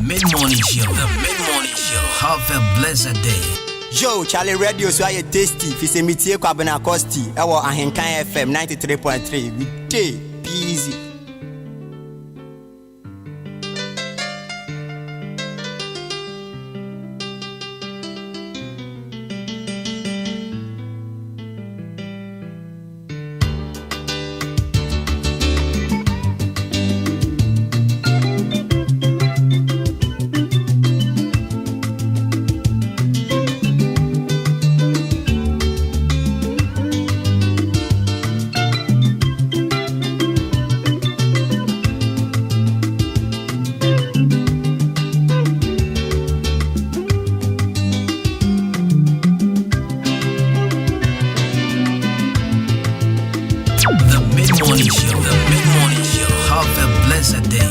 Mid-morning show. The mid-morning show. Have a blessed day. Yo, Charlie Radio so are tasty. Fisemiti kwabena kosti. Ewo Ahenkan FM 93.3. Good day. Be easy. Mid-morning show. The mid-morning show. Have a blessed day.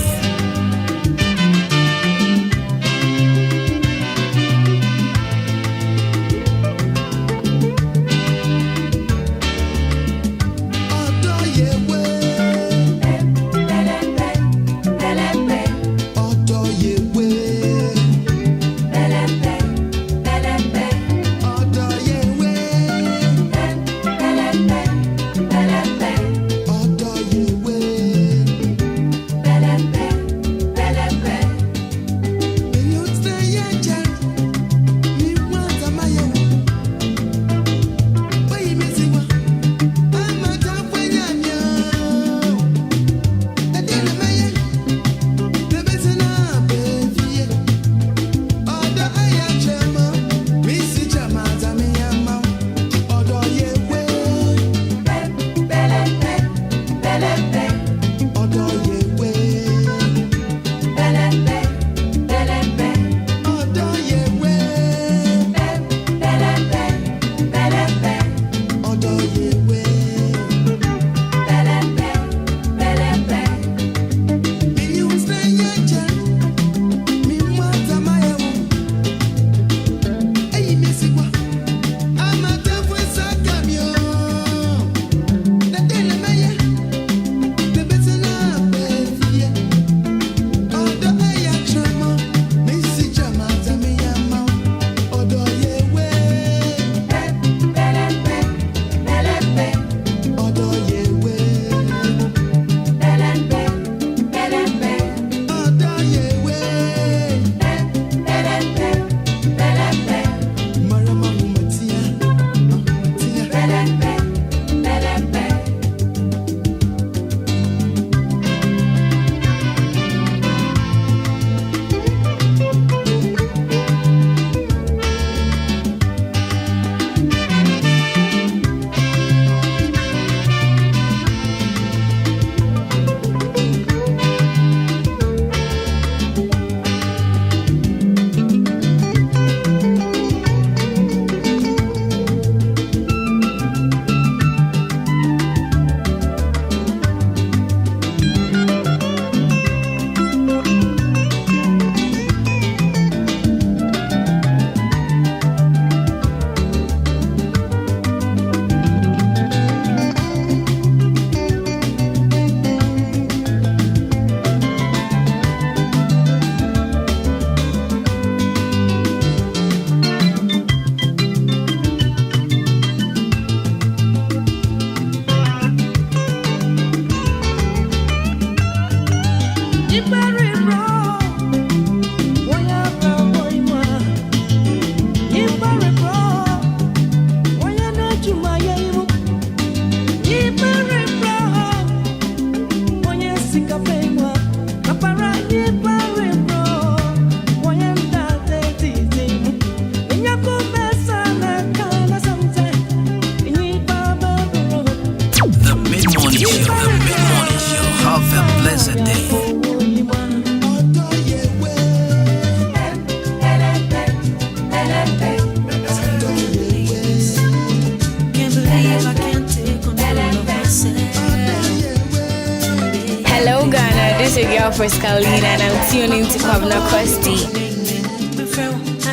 And I'm tuning to Kwabena Kosti.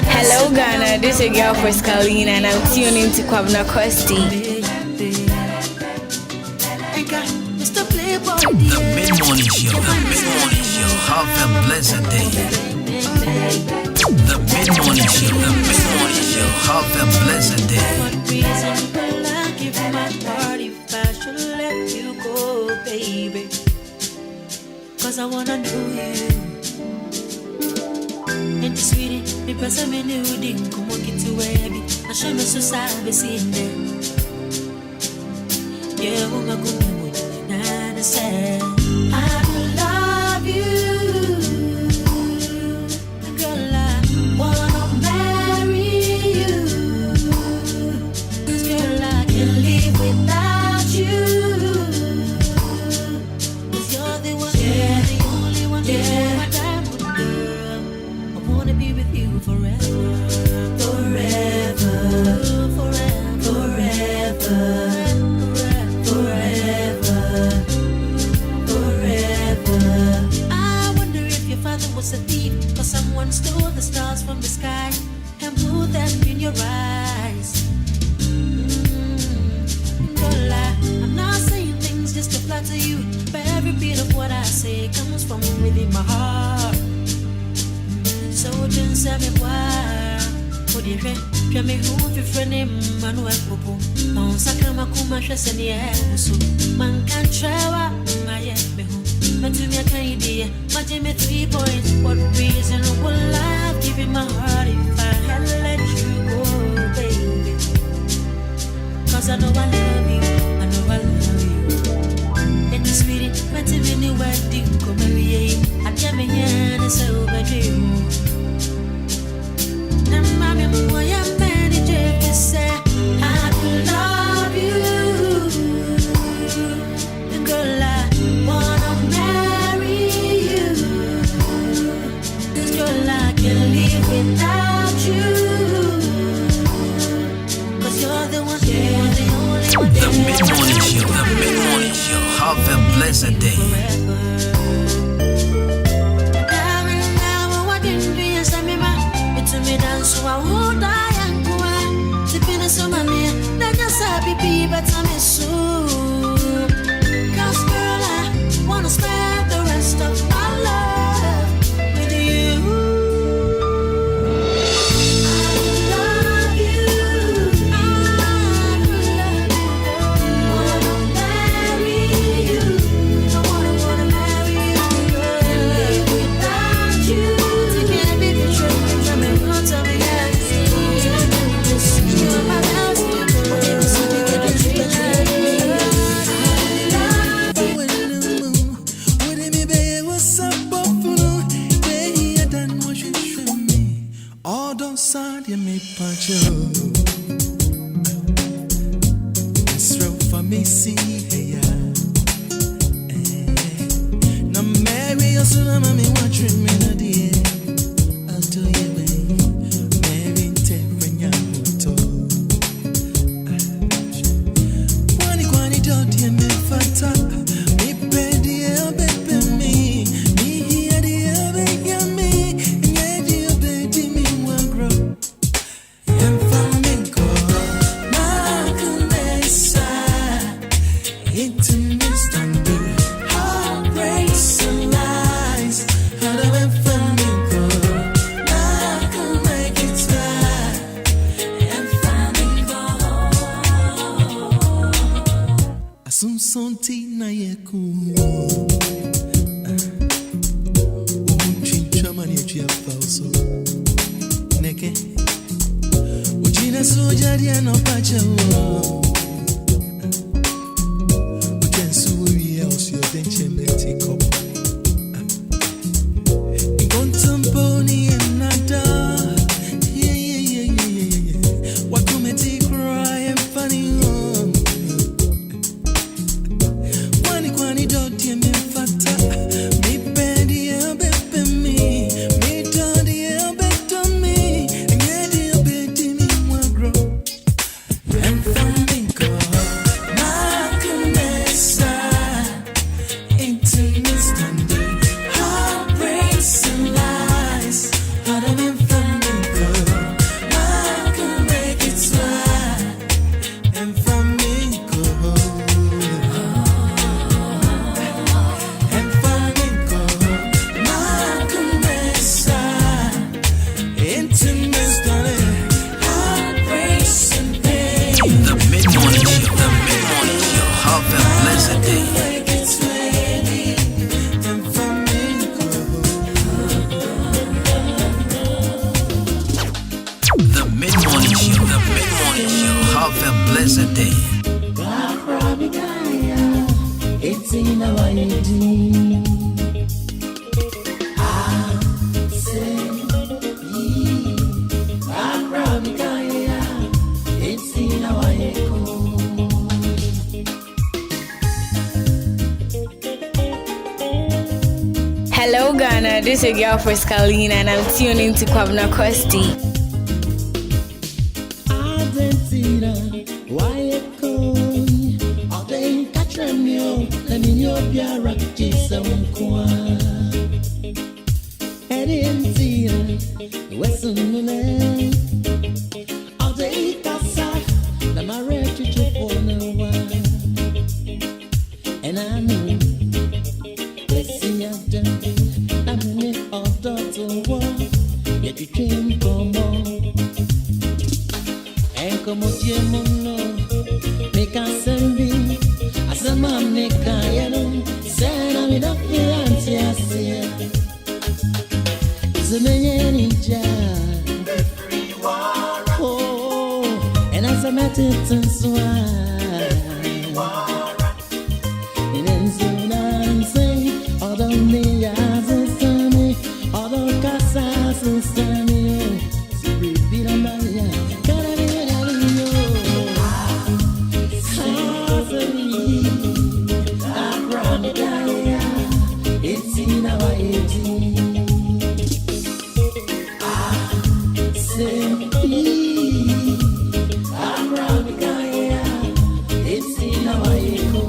Hello Ghana, this is your girl Friscaline and I'm tuning to Kwabena Kosti. The mid-morning show. The mid-morning show. Have a blessed day. And sweetie, me person me new ding, come on get to where I show me so sad, be seen there. Yeah, woman, go with me, and I say, I will love you, girl, I wanna marry you, girl, I can't live without you, 'cause you're the one, yeah, the only one, yeah, my diamond girl. I wanna be with you forever, forever, forever, forever, forever. I wonder if your father was a thief, or someone stole the stars from the sky and put them in your eyes. Girl, I'm not saying things just to flatter you, but every bit of what I say comes from within my heart. So just tell me why. Would you tell me who your friend name Manuel Popo? On Sakama Kuma Shasani, so man can't travel. My but to me, I can't idea. My Jimmy 3 points. What reason would I give you my heart if I had let you go, baby? 'Cause I know I love you, I know I love you. And this sweetie, but to me, wedding, come marry. I can't be here, and so bad you. Mommy, boy, I'm ready to say I love you, girl. I wanna marry you, girl. I can't live without you, 'cause you're the one, you're the only one. The mid-morning show, the mid-morning show. Have a blessed day. Me dance so I would die and go on. Tipping so many, then just happy people, but I'm so. 'Cause girl, I wanna spend the rest of my life with you. I love you, I love you, wanna marry you, I wanna marry you, live without you. Can't be the truth. Tell me yes, you're my best. Have a blessed day. It's in our eating. It's in our echo. Hello Ghana, this is your girl Frescalina and I'm tuning to Kwabena Kosti. Argentina, why it cold? All day catch them yo, and in your biara, Jesus Mkwa. Argentina, Western Moon. All day casa, the marriage to for no one. And I know, let's see I'm done. I'm in it all to war, yet you came from more. And come on, dear Mono, make us send me as a man, make I know. Send me the fiance, I see. The man in jail, oh, and as I met it and swine, and then soon I'm saying, although me as a sunny, although Casas and Sammy, repeat on my life, gotta be with you. I'm from Italia, it's in our 18. It's in our echo.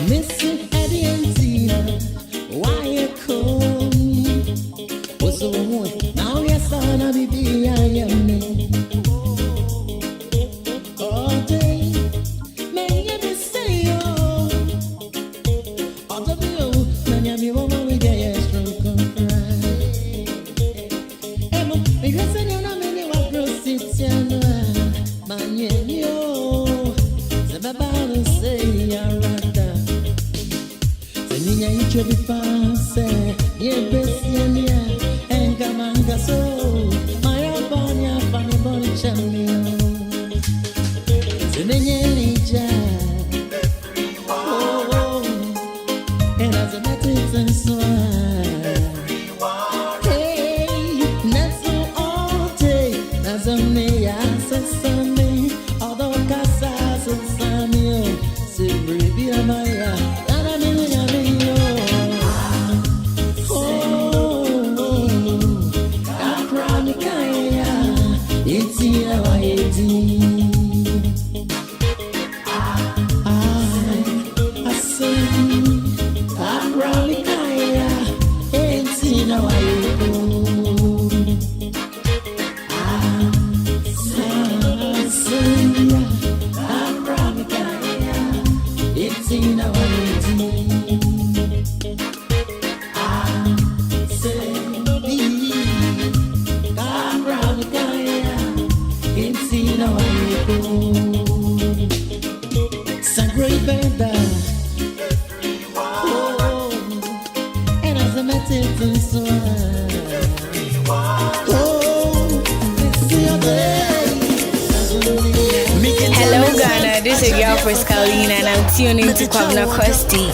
Missing Argentina, why you call me? Was the one now yes, son of baby, I am me. All day, may you be say oh, all of you, man, you be woman with your strong cry. Emo, because I know many what prostitution, man, you, the Bible say you're right. Niña icho bifase, ye besiania, engamanga so, maya banya fani boni chamio. Niña nija, oh, and as a matter and so, hey, naso all day, naso me asasame, although casas and samio, se brevi amaya. It's in our 18. I say, I'm running higher. It's in our 18. I say, I'm running higher. It's in our 18. I say, I'm running higher. It's in our echo. Sangre benda. Oh, and as a matter of so. Oh, it's your day. Hello Ghana, this is your girl Frescalina and I'm tuning to Kwabena Kosti.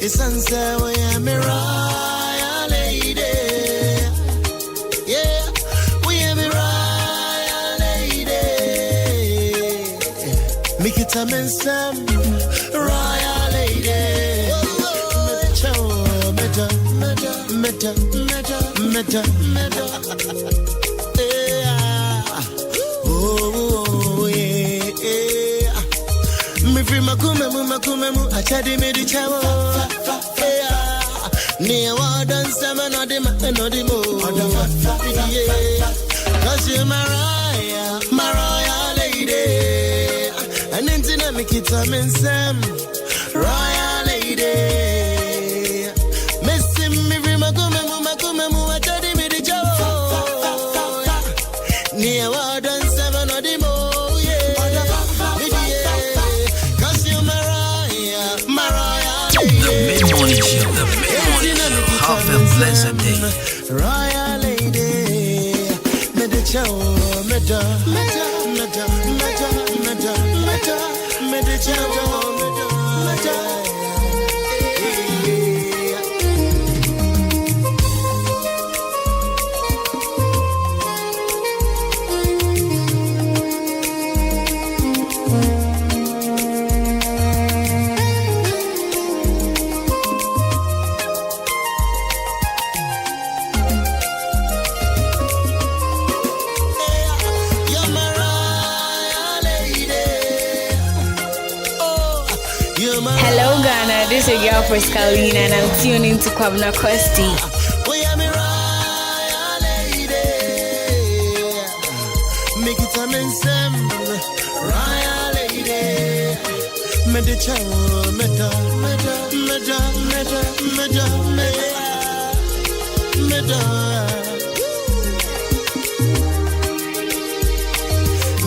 Sunset, we am a royal lady. Yeah, we am a royal lady. Make it a mensam, royal lady. Meta. Oh, yeah. Me free makume, achadi me di chawo. Near wadan sama no di mo. Cause you're my royal lady. lady, and then to make it a mensem, royal lady. Messi me rima come mu atadi me the jow. Near what done 7 or the more, yeah. Cause you Mariah lady. The mid-morning show, have a blessed day. Royal lady, me the chow, me the chow, Hello Ghana, this is your girl Friscalina and I'm tuning to Kwabena Kosti. Make it a mensem, royal lady. Me the chow, me da.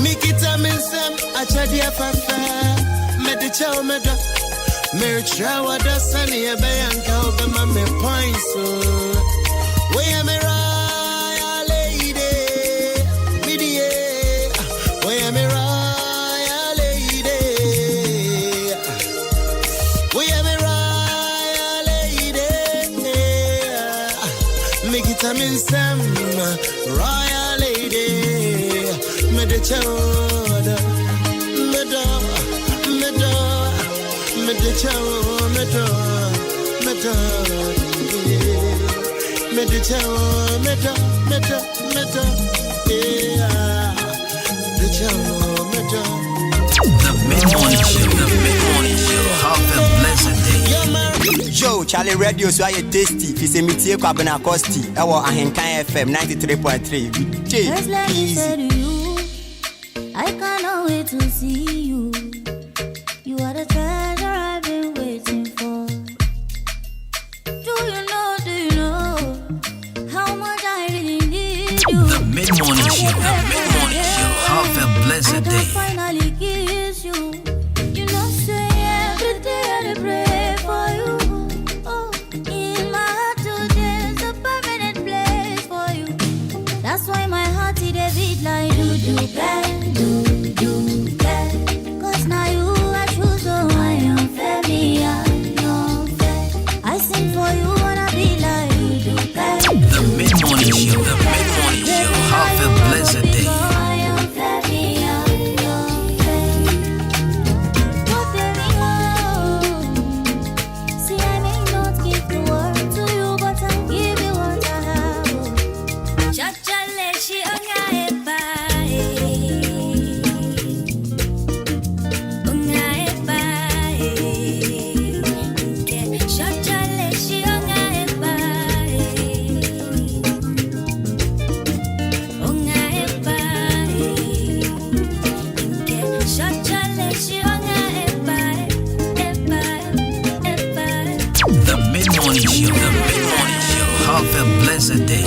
Make it a mensem, a chadia fafa. Me the chow, me da. Me chow da sunny a bayanka over my points. We am a royal lady. We am a royal lady. We am a royal lady. Make it a mensem, royal lady. Me the chow da. Me the chow, me the chow, yeah. The chow, The mid-morning show, have a blessed day. Yo, Charlie Radio so I tasty. Fi se mitie Kwabena Kosti. Ewo Ahenkan FM 93.3. Just let me say to you, I cannot wait to see you. You are the treasure I've been waiting for. Do you know how much I really need you? The mid-morning show, have a blessed I can day. finally kiss you. You know, say every day I pray for you. Oh, in my heart today is a permanent place for you. That's why my heart it a beat like do bang. Cause now you are true, so I am fair, me I am fair. I sing for you wanna be like you do bang. The mid-morning show, have a blessed day. I am fair, me I am fair. What there we go. See, I may not give the world to you, but I'll give you what I have. Cha-cha, let she Have a blessed day.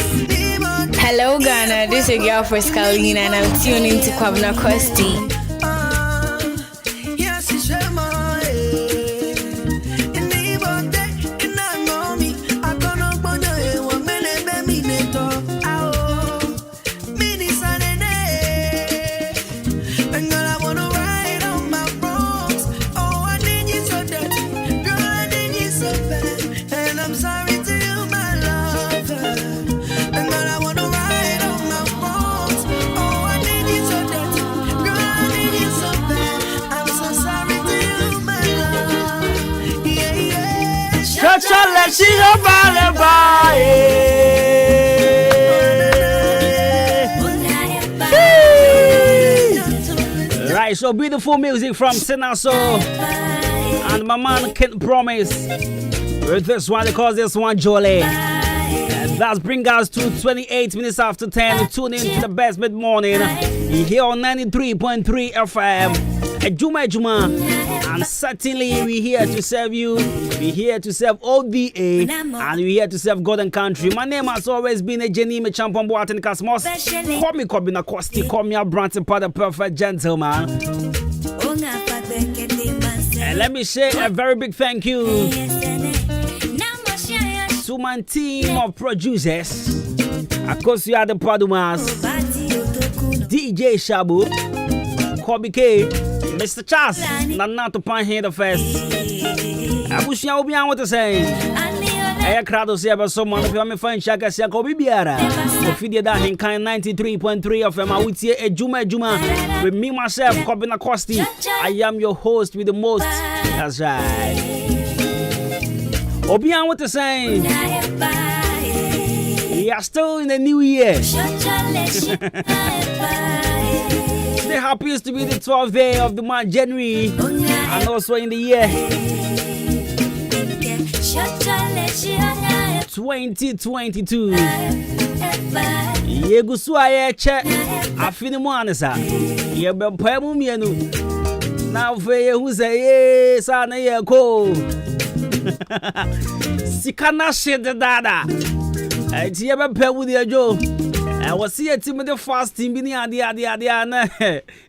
Hello Ghana, this is your girl Friscalina and I'm tuning to Kwabena Kosti. Right, so beautiful music from Sinaso and my man Can't Promise. With this one, they call this one Jolie. That's bring us to 28 minutes after 10. Tune in to the best mid-morning here on 93.3 FM. Adwuma. And certainly we're here to serve you. We're here to serve ODA. And we're here to serve God and country. My name has always been a Jenny Champon Boatin Cosmos. Call me Kobina Kosti. Call me a Branton the perfect gentleman. And let me say a very big thank you to my team of producers. Of course, you are the Padumas, DJ Shabu, Kobe K, Mr. Charles, Nana to Pine here the first. I wish you would be able to say. I crowd to see about someone if I'm fine. Shaka Kobe Biara. If you did Ahenkan 93.3 of my with you, Adwuma. With me, myself, Kobina Kosti. I am your host with the most. That's right. Obian, what to say? We are still in the new year. The happiest to be the 12th day of the month, January, and also in the year 2022. Yegusua check. Afinimu anisa. Yebempemu mienu. Now for you who say yes, I know ko. Sikana shit dada. I see a pair with your joke. I was see a team with the fasting being the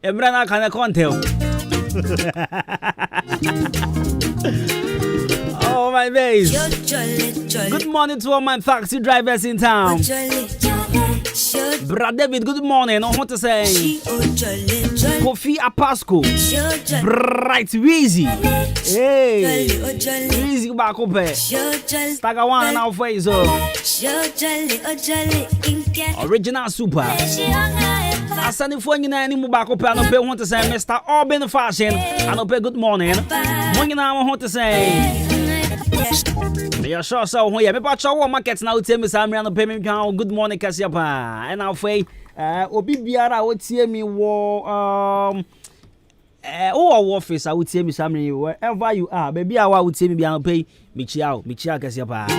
Embrana can I can't tell. Oh my base. Good morning to all my taxi drivers in town. Brad David, good morning. I want to say Kofi Apasco. Bright Weezy. Hey, Weezy back up. Stagger one now for you. Original super. Asani for you any more back up. I don't pay. Want to say Mr. Urban Fashion. I don't pay. Good morning. Morning I want to say. Yeah, sure. So, yeah, me patch our markets now. Tell me, Sammy, and pay me. Good morning, Kasiapa. And I'll say, Obi Biara, would see me war, office. I would see me, Sammy, wherever you are. Baby, I would see me, I'll pay Michia, Kasiapa.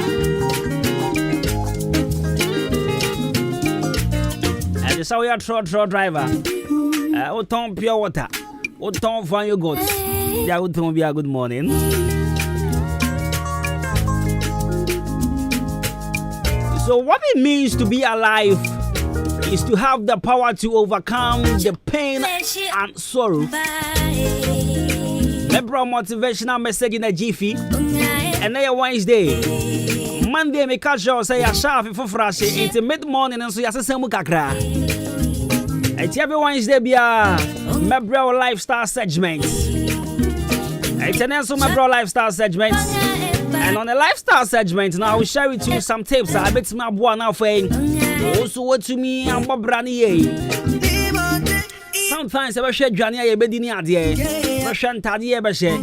And so we are truck driver. What ton pure water? What ton find your goods? Yeah, would be a good morning. So what it means to be alive is to have the power to overcome the pain and sorrow. Lebron motivational message in a jiffy. And then Wednesday, Monday, me catch you say a sharp for fresh into mid-morning and so you say kakra. It's every Wednesday be a Mebro lifestyle segment. It's an answer Mebro lifestyle segment. And on the lifestyle segment, now I will share with you some tips. I bet my boy now for also what to me and Bob Brani. Sometimes I share Johnny a bedini idea. Russian Tadia Bashe.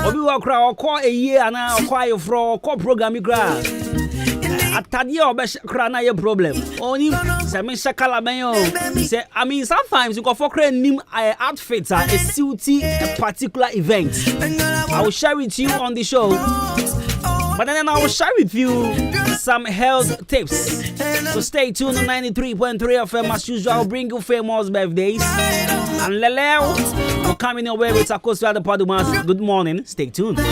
Obi walk or call a year and I'll acquire for call program you grab. At Tadia or Bash Crana your problem. Only Samin Shakalabayo. Say, I mean, sometimes you go for creating outfits at a suity a particular event. I will share with you on the show. But then I will share with you some health tips. So stay tuned on 93.3 FM as usual. I'll bring you famous birthdays. And Leleo will come in your way with Sakosu the Padumas. Good morning. Stay tuned. The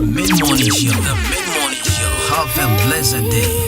mid-morning show. The mid-morning show. Have a blessed day.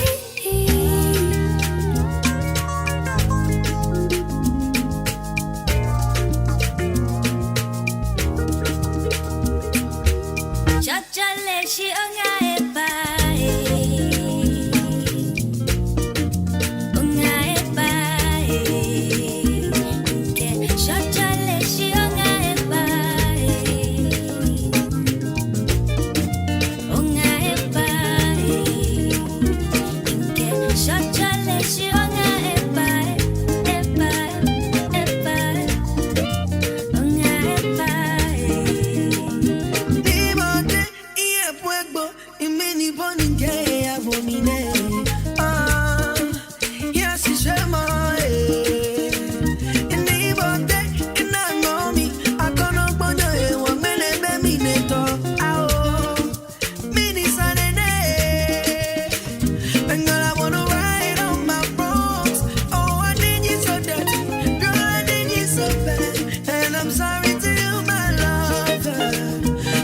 And girl, I wanna ride on my wrongs. Oh, I need you so dirty. Girl, I need you so bad. And I'm sorry to you, my lover.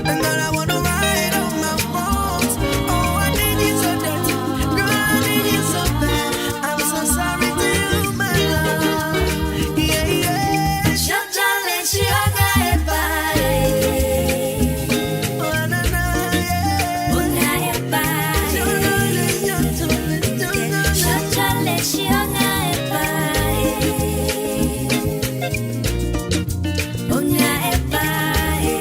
And girl, I wanna ride on my wrongs. Oh, I need you so dirty. Girl, I need you so bad. I'm so sorry to you, my love. Yeah, yeah. Shotale shiaga ebae. Oh, na, na, yeah. Una ebae. Shotale shiaga ebae. Una ebae.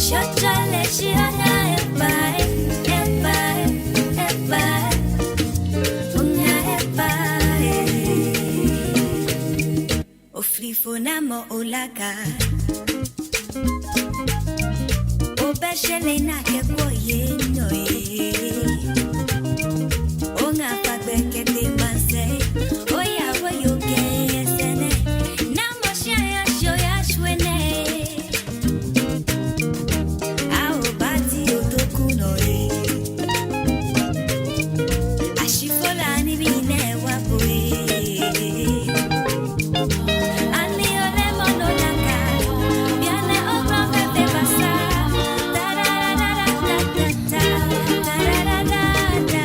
Shotale shiaga ebae. Ebae. Ebae. Una ebae. Ofrifonamo olaka. Obeshele na kekoye noye. Onga pabeke te manse. Oya wayo kesene. Namo shaya shoya shwene. Ao bati otoku noye. Ashifola ni bine wapoe. Ani ole monolaka. Biane okra fete basa. Da-da-da-da-da-da-da. Da-da-da-da-da.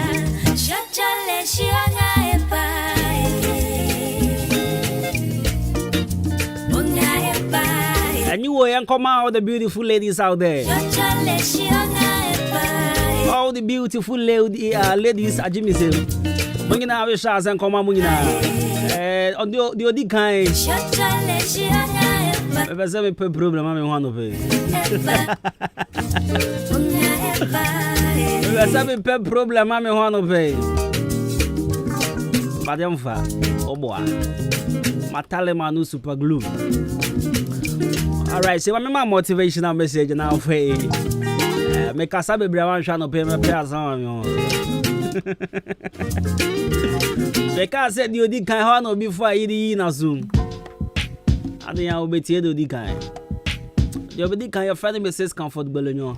Shotale shiaga ebae. Onga ebae. And you will come out the beautiful ladies out there. Shotale shiaga ebae. All the beautiful ladies at Jimmy Sim. Mungina have shots and come on Mungina. On the Odi kind. Shotale shiaga ebae. If I say problem, I'm one of it. Onga ebae. If I say problem, I'm one of it. Madam Fa, oh boy. Matale Manu super glue. Alright, so my motivational message now for make us have a brown channel pay my prayers on you. Because said you did kind of before I eat in soon. I think I will be tear the kind. You'll be kind of friend says comfortable in you.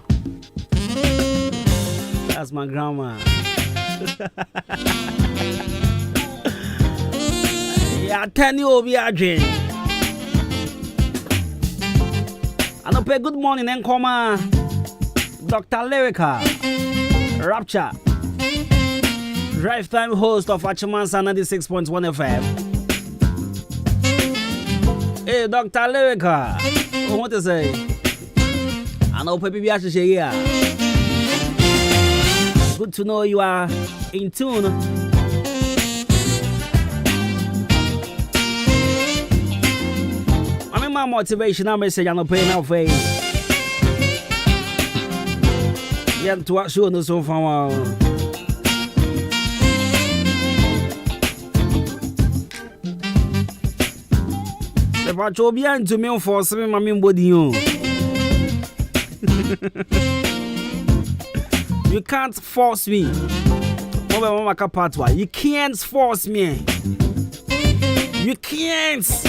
That's my grandma. Yeah, 10 you will be a dream. And I pay good morning and come Dr. Lyrica Rapture Drive Time host of Achimansa 96.1 FM. Hey Dr. Lyrica, what to say? I know people be actually here. Good to know you are in tune. My motivational message I'm not paying out for you. Yeah, to what show no so far. The patrol behind to me for seven my body. You can't force me. You can't force me. You can't.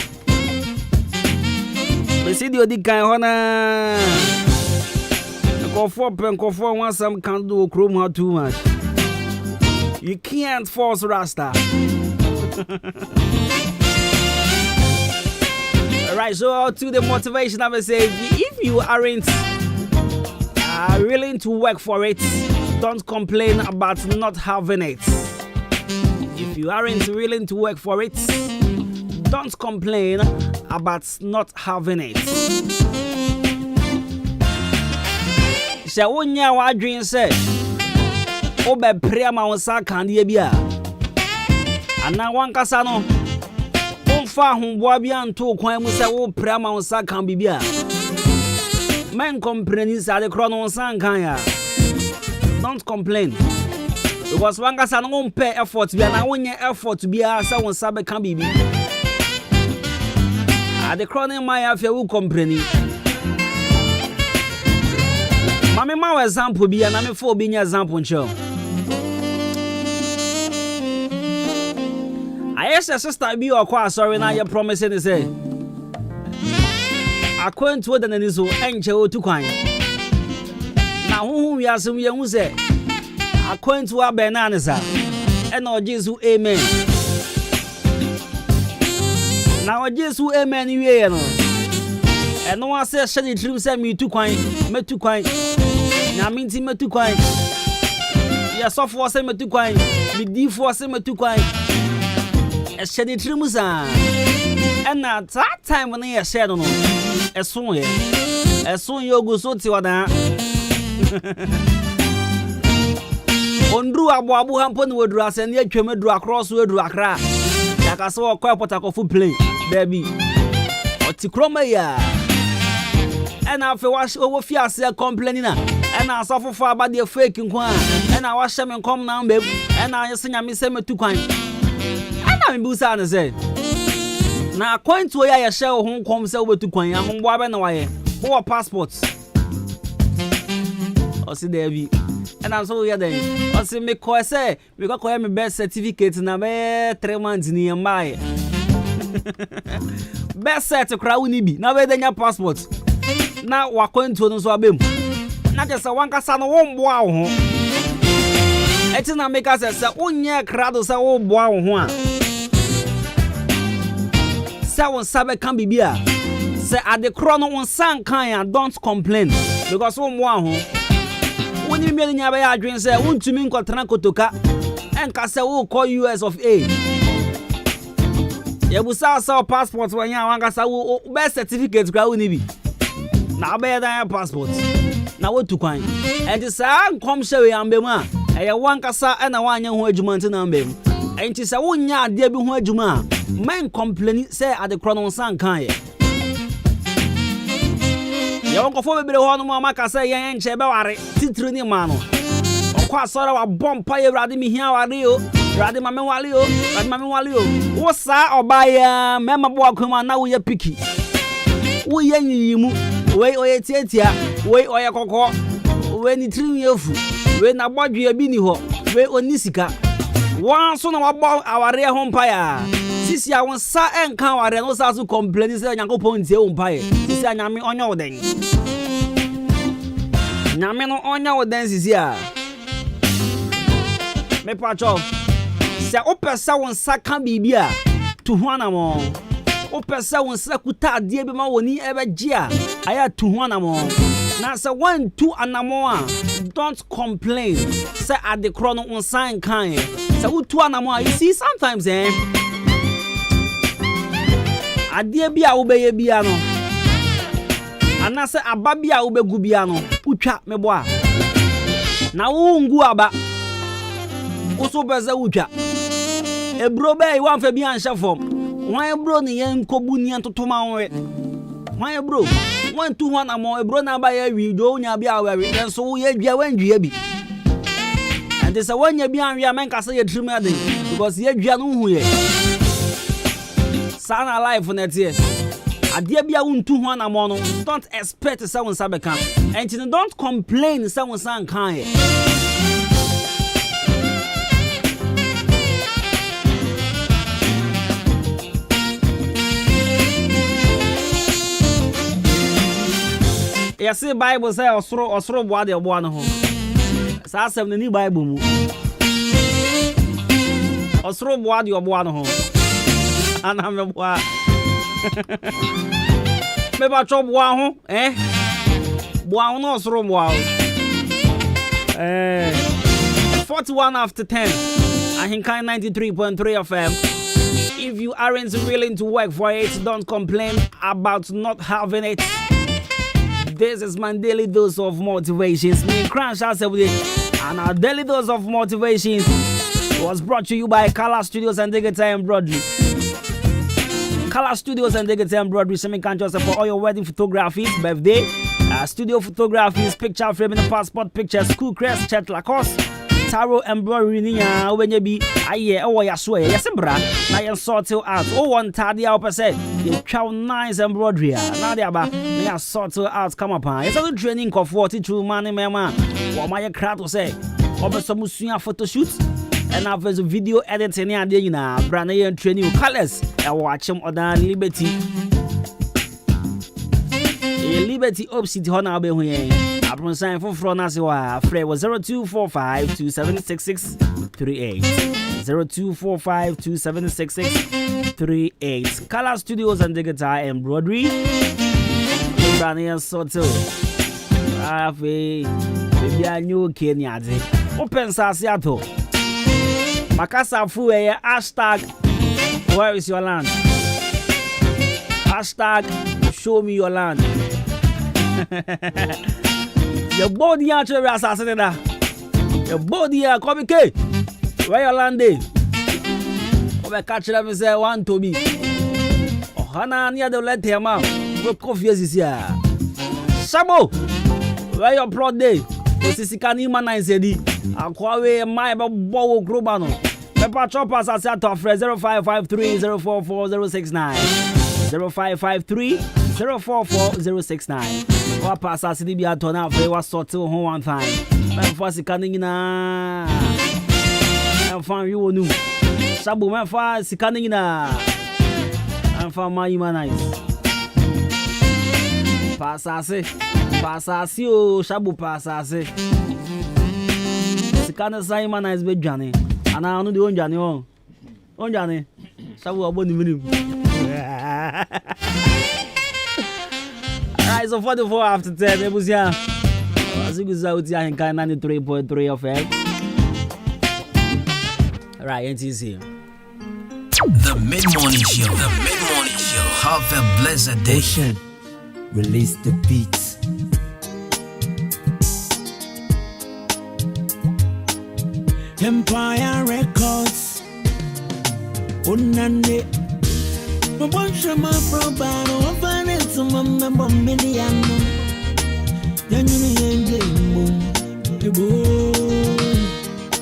We see the Odi kind honor. Go for one some can't do chrome how too much. You can't force Rasta. Alright, so to the motivation I will say, if you aren't willing to work for it, don't complain about not having it. If you aren't willing to work for it, don't complain about not having it. Shawonya wa dream say obe prayer ma wonsa kan de bia ana wankasa no onfa honboa bia nto kwan mu say wo prayer ma wonsa kan bibia men complain say de kro no wonsa kan ya. Don't complain because wankasa no won pay effort bia na wonye effort bia say wonsa be kan bibi. The chronic my affair will complain. Mammy, my example be an army for being example. Show. I asked a sister be or quite sorry now you're promising to say. I couldn't wait than any so angel to kind. Now, who we are some young say, According to our Benanza. And our Jesus, amen. Now, Jesus, amen, you know. And no one says, Shady Trim send me too quiet, me too quiet. Now, means him too quiet. Yes, soft for send me too quiet. Me deep for send me too quiet. A Shady Trimusa. And at that time when they said, no, as soon you go so to that. Ondru abu hampon would ras and yet you drew across word Accra. Like I saw a quite of food play, baby. Or to Cromaya. And after wash over Fiasa complaining, and I suffer for about the faking one, and I wash them and come now, babe, and I sing a miss too kind. And I'm Busan say. Now, coin to a shell home comes over to coin, I'm on Waban away. Or passports. Or see there be. And I'm so then. I say, make call say, we got call me best certificate in a 3 months near my best set to crowd be. Now, where then your passport. Now, we're going to those who not just a one casano won't wow. It's not make us as a 1 year crowd or so wow. Someone sabe can be beer. Say at the chrono on san kind don't complain because one when you mean your dream say won't you mean kotoka and kasa will call US of A. You will sell passports when you want kasa best certificates go be. Now better than passport. Now what to coin? And the san come show you ambema. And you want kasa and I want you who judgment number. And it's a 1 year dear be who juma. Man complaining say at the chrono san kind. You won't go for me one more maka say yan chebaware titrini mano. O kwa sora wa bompa ye rade mi hia ware o. Rade mame wale o. Rade mame wale o. Wo sa obaya mema bo akoma na wo ye piki. Wo ye nyimu. We oye tietia. We oye kokko. We ni trini efu. We na bodwe bi ni ho. We onisika. Wan so na wa bo aware ho mpa ya. Sisi a won sa enkan ware no sa so complain say Nyankopon tie wo mpa ye. Sisi anyame onye woden. Nyame no onya woden sisi a. Me pacho. Se opesa won sa kan bibia to ho anamo. Opesa won sa kuta ade bi ma woni ebeje a aya to ho anamo. Na se 1 2 anamo a don't complain. Say at the chrono on sign kan. Se wo 2 anamo a you see sometimes Adie bia wo beye bia no anase aba bia wo begu bia no utwa mebo a na wo ngu aba wo so beze utwa ebro be wan fa bia anhye fom wan ebro ne yen kobu ni antotoma won wan ebro wan tu ho na mo ebro na ba ya wi do nya bia wa wi den so wo ye dua wan dua bi and this one nya bia anwe amen ka say ye trim ade because ye dua no hu ye Sana life net here. Adia bia untu ho na mo no. Don't expect someone sabeka. And you don't complain someone san kan here. Yes, Bible say osro boa de boa no ho. Sa asem ni Bible mu. Osro boa de boa no ho. Ana me boa. Me ba cho boa ho, boa no osro boa. 41 after 10. Ahenkan 93.3 FM. If you aren't willing to work for it, don't complain about not having it. This is my daily dose of motivations. Me crash out every day. And our daily dose of motivations was brought to you by Color Studios and Digital Embroidery. Color Studios and Digital Embroidery. Semi can just for all your wedding photographies, birthday, studio photographies, picture framing, passport pictures, school crest, chat Lacoste, tarot embroidery. Niya when you be aye oh ya swear yes bra na yen sort till out oh one tadi out per se you chow nice embroidery na dia ba na ya sort till out come up it's a training of 42 man mema what my crowd to say obeso musua photo shoot and have a video editing na ade nyina bra na yen training colors e watch him other liberty Liberty Up City Hona be hu yen Abron sign for Fronasiwa. Frey was 0245 276638. 0245 276638. Color Studios and Digital Embroidery. Daniel Soto. Maybe I knew Kenya. Open Sasiato. Makasa Fue hashtag. Where is your land? Hashtag show me your land. Your body actually assassinated. Your body come K. Where your land is? Come catch them and say one to me. Oh, Hana near the let him out. We confuse this here. Sabo, where your plot day? Osisi man na insedi. Akwawe my bowo grobano. Pepper choppers as at 0553 044069. 0553 044069. Or pass as the bia tona for was sort to one time. Man for scanning na. And found you knew. Sabu man for scanning na. And found my humanize. Passase. Passasi o shabu passase. Sikana sa humanize be Johnny. And I know the on Johnny on. On Johnny. Shabu aboni minim. Alright, so 44 after 10, it was here. As you go out here, Ahenkan 93.3 FM. Alright, NTC. The mid-morning show. The mid-morning show. Have a blessed day. Release the beats. Empire Records. Unande. My bunch of my probano, I'm finding some member million. Yanni boom,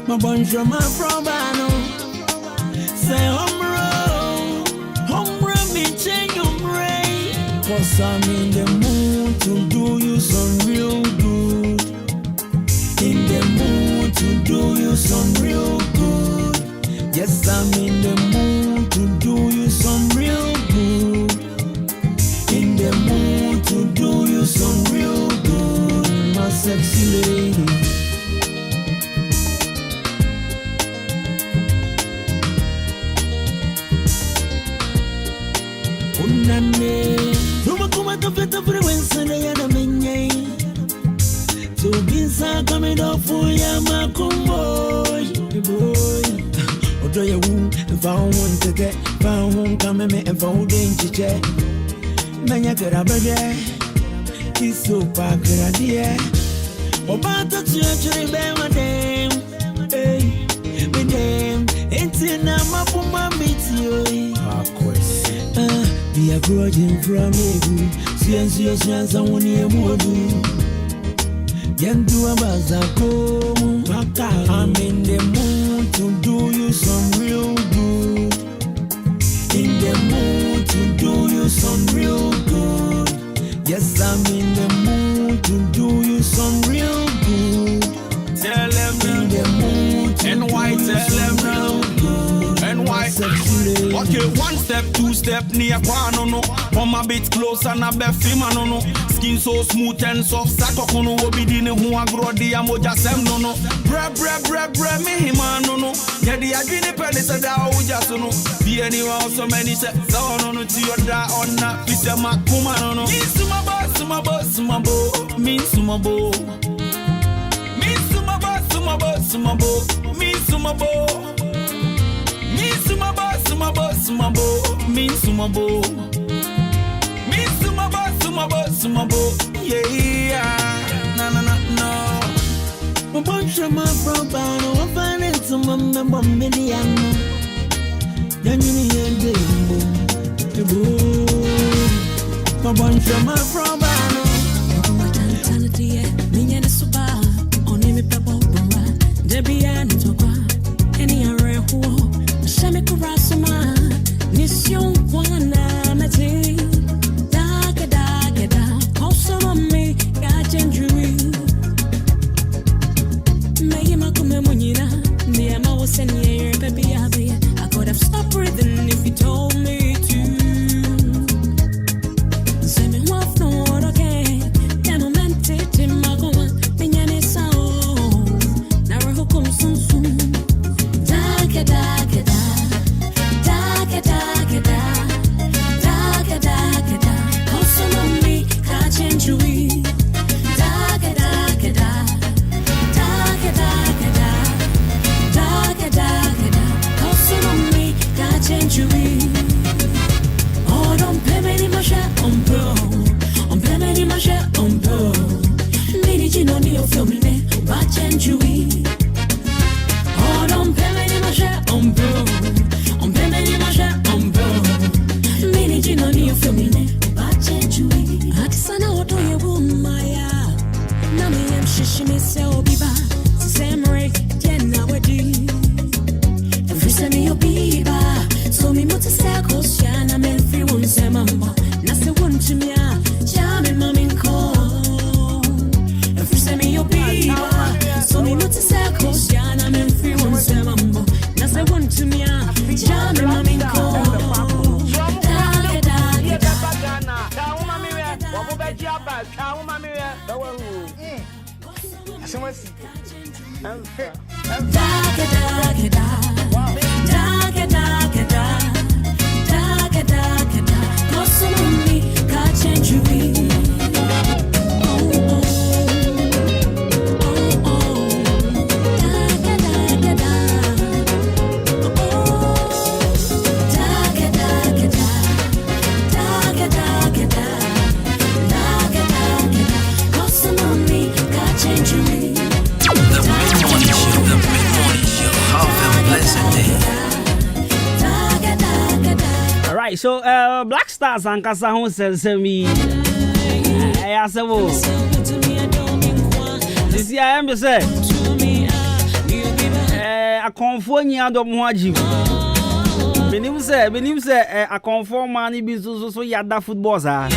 my bunch of my probano. Say home me change your brain. Cause I'm in the mood to do you some real good. In the mood to do you some real good. Yes, I'm in the mood to do you some real good. In the mood to do you some real good, my sexy lady. Unane, Roma kuma tafeta frequenza de yana menye. To binsa coming off for ya makumboy, boy. Odo ya wu, found one to get, found one coming me and found danger. Manya karabaje, kiso pa karadia. Obata tu actually be my name, hey, my name. Entina mapuma mitio. Be a virgin from me, silencious and one year modu. Yandu abazako, I'm in the mood to do you some real good. In the mood to do you some real good. Yes, I'm in the mood to do you some real good. Tell them in the mood to and why do you tell them some real good. and why? Okay, one step, two step, near no no. Come a bit close and a befima no no. Skin so smooth and soft, sakokono obidine who a grow the amoja sem no no. Bre me hima no no. Yeah, the agini penisa da uja so no. Be anyone so many se so no no to your da on na pisa makuma no no. Me sumabo, me sumabo. Me sumabo, me sumabo. Me sumabo, yeah, no. My bunch of my probano, I'm finding some member million. Yanni my bunch of my probano. Mission one amity, da, also on me, got injury. May you come munina, the Emma was sending here, baby. I could have stopped breathing if you told me to. Send me what no, okay, then I meant it in my go. So Black Stars and Kasa Hon says me I say this year I am say a conformia do moaji benim say a conform man be so yada football sa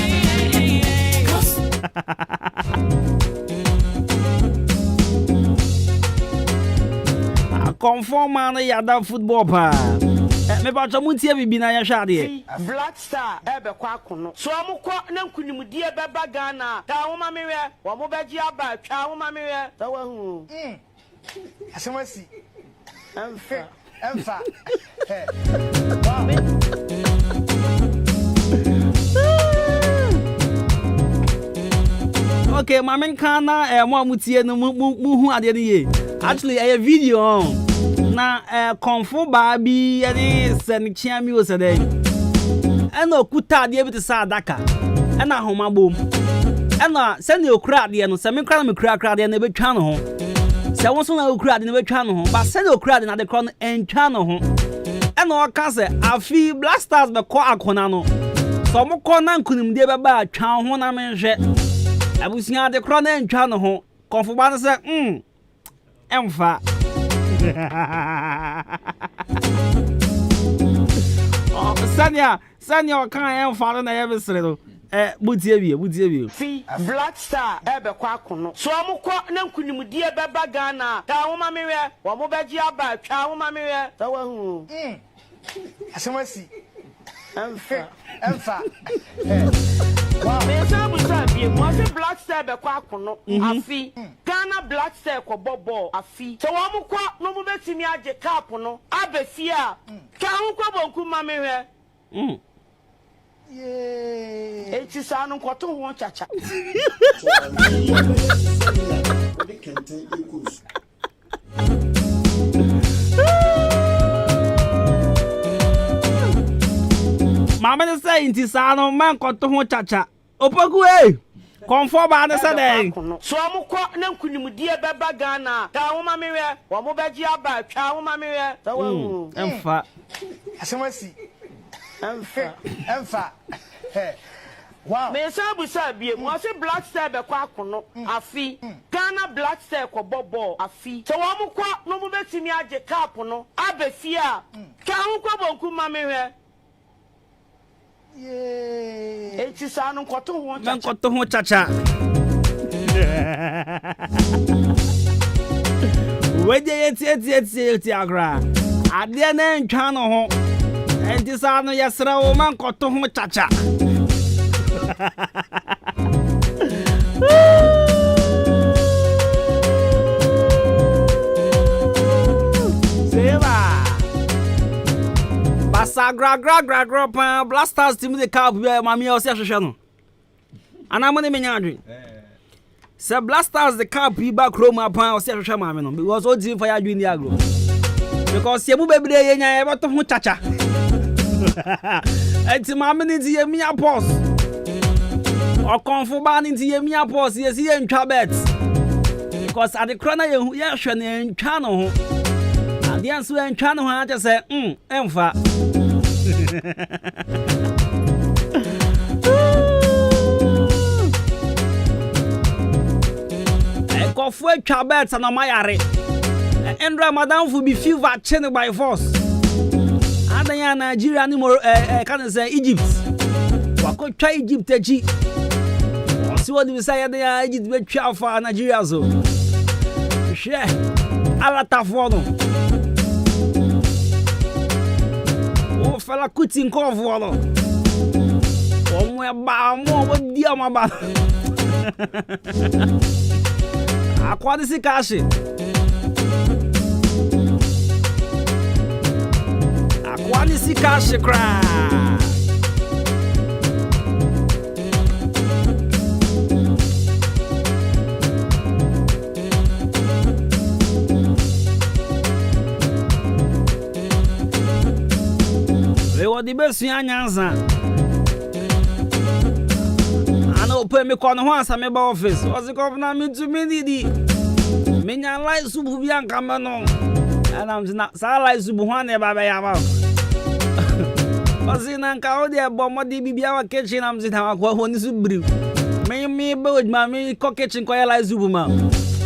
a conform man yada football pa me ba chamu tie bibi na ya hwade Black Star ebe kwa kono so amukọ na nkunimdie beba Ghana ta wo ma mewe wo mo beji aba twa wo ma mewe ta wa hu asemasi emfa okay mamen kana mo amutie no mu hu ade ne ye actually a video on na konfo ba bi ani sen chiami wo sede ena okuta ade bi te sa adaka ena homa bom ena se ne okura ade no se me kra na me kura ade na betwa no ho se won so na okura ade na betwa no ho ba se ne okura ade na de kro no entwa no ho ena o ka se afi Black Stars be ko akona no so mo ko na nkunim de be ba atwa ho na me hwe abusia de kro na entwa no ho konfo ba no se emfa oh, Sanya kan follow na yebesre do butie bi fi Black Star ebe kwa kono so amukọ na nkunimdie beba Ghana ta wo ma mewe wo mo beji aba twa wo ma mewe ta wa hu asemasi emfa me sabu sabi mo se Black Star be kwa kono afi Ghana Black Star ko bobo afi so wo amukọ no mo betimi age cap no abefi a ka hu ko bonku ma mewe eti sa no nkoto ho chacha mama ne say enti sa no man nkoto ho chacha opoku konfo ba ne say dey so amukọ na nkunimdie beba Ghana ta wo ma mewe wo mo beji aba twa wo ma mewe ta wa hu emfa asemasi emfa wow me sabu sabi mo se Black Star be kwa kono afi Ghana Black Star ko bobo afi so wo amukọ no mo betimi age cap no abefi a ka hu ko bonku ma mewe eti sa no nkoto ho chacha weje yeti agra ade na ntwa no ho enti sa no yesra wo man nkoto ho chacha Seba basa gra pa Black Stars team de cap bi mami o se hwehwe no ana mo ne menya adwen se Black Stars the cap bi ba chroma pa o se hwehwe mami no because o team for ya adwen ni agro because ye mu bebre ye nya ye beto ho chacha enti mami ni di ye mia boss o konfo ba ni di ye mia boss ye si ye ntwa bet because at the corner ye hwe ne ntwa no ho ade anso ntwa no ho aja se emfa Kofu atwa bet na mayare Endra madam fu be fever chain by force Adanya Nigeria ni mo can say Egypt Wako twa Egypt eji Osi wodi bi say ya Egypt be twa for Nigeria so She alata fo no O fala kuti nkovo no O mo ba mo di amaba Akwade si kashi cash cry. We were the best yanyansa. I know pay me corner once I'm about office. Was the governor me to me didi? Me nyan like subu bianca manon. And I'm not like subu one baba yama. Was in an cow there, bomb di bibia kitchen. I'm sitting out one is brew. Me bird, mammy, cock kitchen, quite like Zubuma.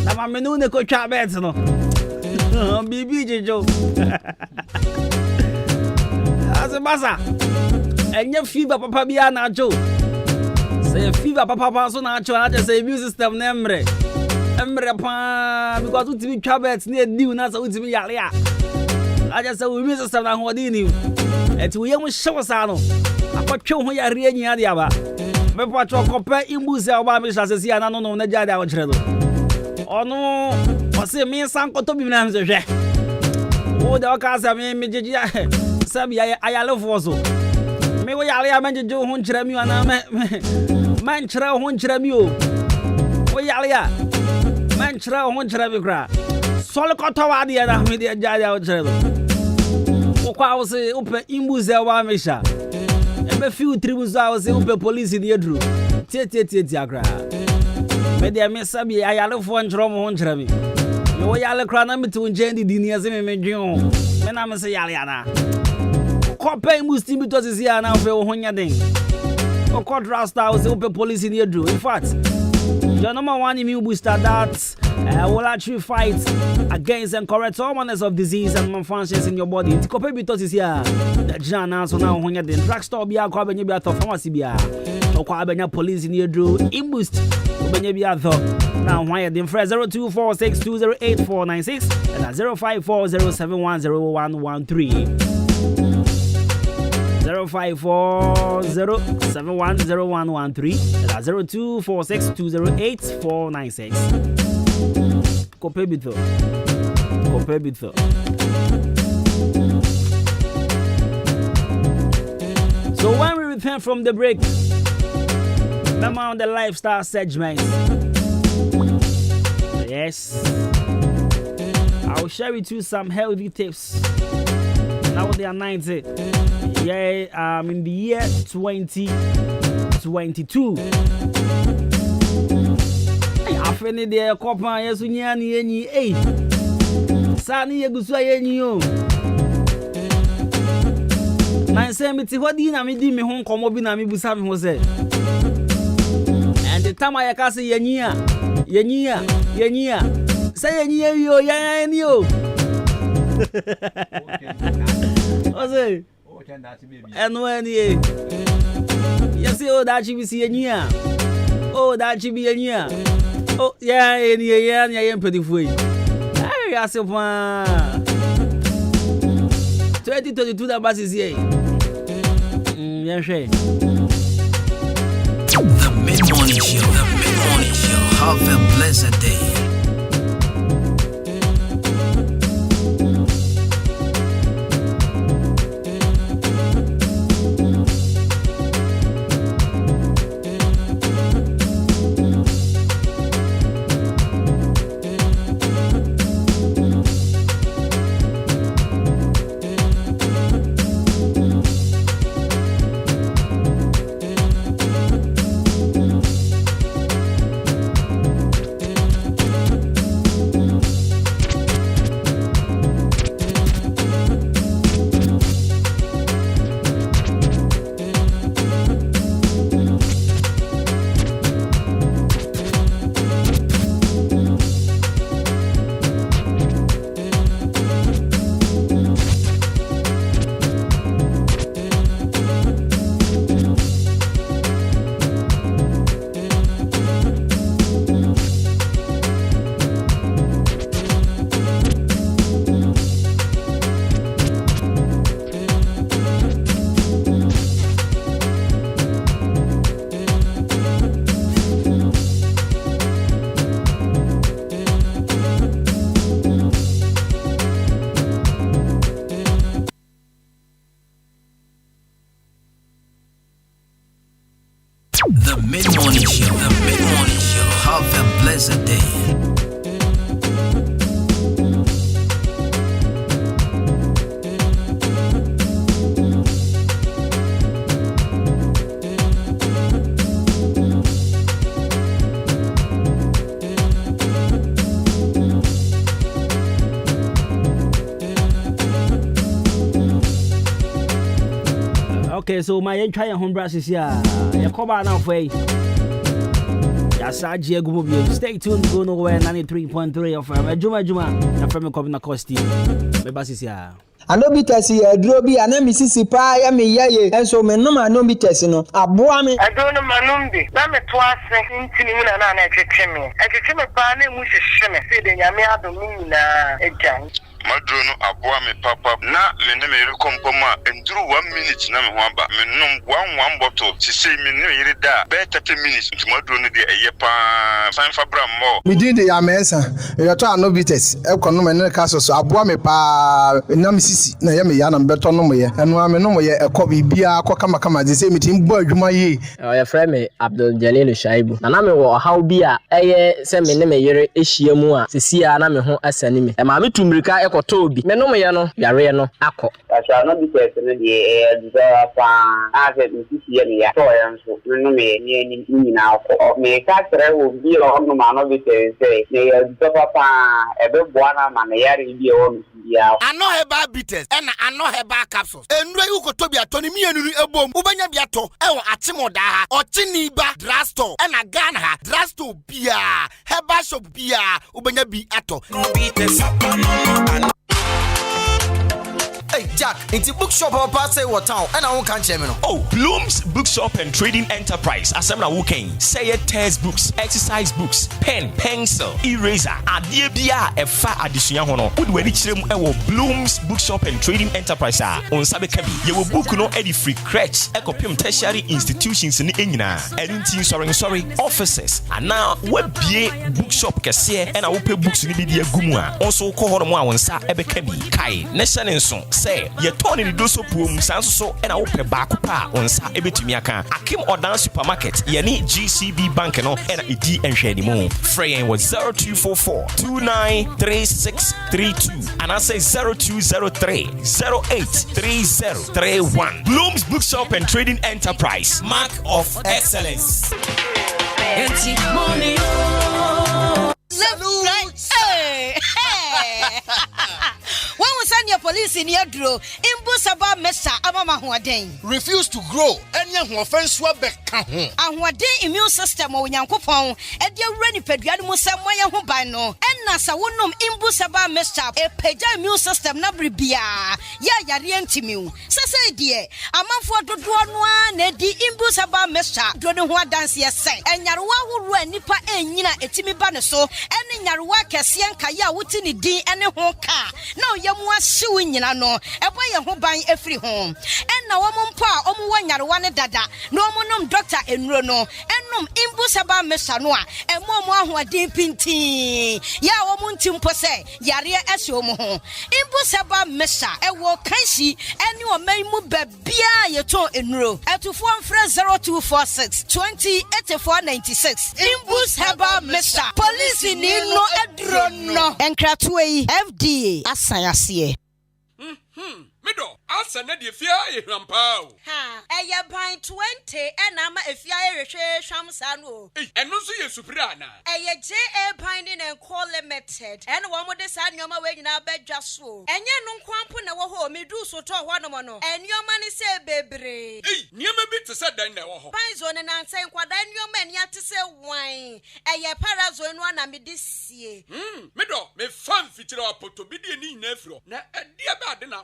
I'm a menu, the coach chat beds, no. BB Joe. As a massa. And your fever, Papa Biana Joe. Say fever, Papa, so natural. I just say music system, Nemre. Emre, because we be cabets near new, not so to be Yalia. I just say we miss us on what you. And we almost show us. I got you when you're reading the other. Me patro compare imbuze oba me chase ya na no na jade a ochire do ono o se me san ko to bi na mse hwe o de o ka sa me jeje sabi ayale fo so me wo yale ya me jeje ho nchira mi ana me nchira ho nchira mi o yale ya me nchira ho nchira mi kra sol ko to wa de na me de jade a ochire do o kwa o se o pe imbuze oba me sha be few tribus house upe police in yedru tie akra me de me sabi ayale fo nchro mo nchra mi me wo yale kra na me tu njendi dini ase me dwen me na me se yale ana ko pay musti mi to se ya na fe wo honya den o ko trust house upe police in yedru in fact your number one immune booster that will actually fight against and correct all manners of disease and malfunctions in your body. It's copy to this year. The Jana so now when you're the drugstore be a call when you be at pharmacy be a or police in your drew in boost when you be at now why you're the 0246208496 and 0540710113 0540710113 and 0246208496 Kopebito. So when we return from the break, remember on the lifestyle segment. Yes, I'll share with you some healthy tips. Now they are 90. Yeah, in the year 2022. Afeni de kopa yesu nya ni enyi sani yegusu ayenyi o na nse meti hodi na me di me ho nkomo bi na me busa me ho se and the time I ka se yenyi a say yenyi yo yan ni o o say o chen da ti baby eno eni e yesi o da chi bi si yenyi a o da chi bi yenyi a oh, yeah, yeah, pretty free. Hey, I said, 2022 that bus is here. Yeah, sure. The Mid-Morning Show. Have a blessed day. Mid-Morning Show. The Mid-Morning Show. Have a blessed day. Okay, so my entire home brass is here. You come out now for you. Stay tuned, go nowhere. 93.3 of Adwuma. I'm from Kobina Costi. My bass is here. I know bitters here, Droby, and I'm Mississippi, I am ye, and so my no, I know bitters, no. I don't know my number. Let me twice in Tinim and I treat me. I treat me by name, which is Shimmy, said in Yamia Domina, a gang. Madrono aboa me papa na me ne me rekompoma enduru 1 minute na me ho aba me nom one bottle ti say me ne yire da be 30 minutes nti madrono de eye pa san fabra mo me din de ya mesa e to anobites e kono me ne ka so aboa me pa na me sisi na ye me ya na beto no mo ye eno ame no mo ye e ko bibia ko kama de say me tin bo adwuma ye ya frɛ me Abdul Jalil Shaibu na me wo haw bia eye se me ne me yire ehia mu a sisi a na me ho asani me e ma me tumrika Toby, Menoya no, Yareno, Ako. I shall not be tested in the I said, Mrs. Yenia, so me now, or may Catherine will be on the man of it and say, may a papa, a big one, and a yard be on. I know her bad bitters, and I know her bad capsules. And where you go to be a Tony me and a bomb, Ubanya Biato, or Atimoda, or Chiniba, Drasto, and a Ghana, Drasto Bia, her bashop Bia, Ubanya be Ato. Hey Jack, into bookshop or pass what town and I won't catch him. Oh, Bloom's Bookshop and Trading Enterprise. Assemble Woking. Say it test books, exercise books, pen, pencil, eraser, adie bia e fa addition hono. Would we reach them Bloom's Bookshop and Trading Enterprise on Sabe Kabi. You will book no eddy free crutch, ecopim tertiary institutions in Engina. Anything sorry offices. And now web BA bookshop kese and I will pay books in the Gumwa. Also call them one sa ebe kabi. Kai, Nation and Son. Say, ye turn in the doso poom, so and I open back pa on sa ebitumiaka. Akim or down supermarket, ye need GCB Bank and ED and shady moon. Fraying was 0244-293632. And I say 0203-083031. Bloom's Bookshop and Trading Enterprise. Mark of excellence. When we send your police in your draw, Imbusaba Mesa Amama Huaden. Refuse to grow, and young offense Wabek. And what day immune system or Yankopon, and your ready pediamus somewhere who by no, and Nasa wonum Imbusaba Mesa, a peja immune system nabri bia, ya rientimu. Sasa dear, a man for the one, Neddy Imbusaba Mesa, don't what dance yes, and Yarwa who run Nipa and Yina etimi banaso, and in Yarwa Cassian Kaya Wutini D and a honka. No, Yamwa suing no, a way who buying every home. And now woman pa, one Yarwana dada, no monum doctor and Rono, and num Imbusaba Mesanoa, and Momo who are dimpinti. Ya woman timpose, Yaria Esomo. Imbusaba Mesa, a walk kanshi, and you may move bia your toe in row. At to 0246 208496. Imbusaba Mesa, police in no adrono, and Kratway FD. Asayasiye. Mido, asa na di fia e hwampao. Ha, eye ban 20 enama efia e hwehwe hwamsa no. Eno so ye supra na. Eye JA binding and call limited. En wo mo de sa nyoma we nyina badwa so. Enye no nkwampo na wo ho medu so to ho no mo no. Enyoma ni se bebre. Nyoma bi te se dan na wo ho. Panzo ne nanse nkwada nyoma ni ate se wan. Eye parazo no na me de sie. Mido, me fan fitira apoto bi de ni nyina afro. Na dia ba de na wo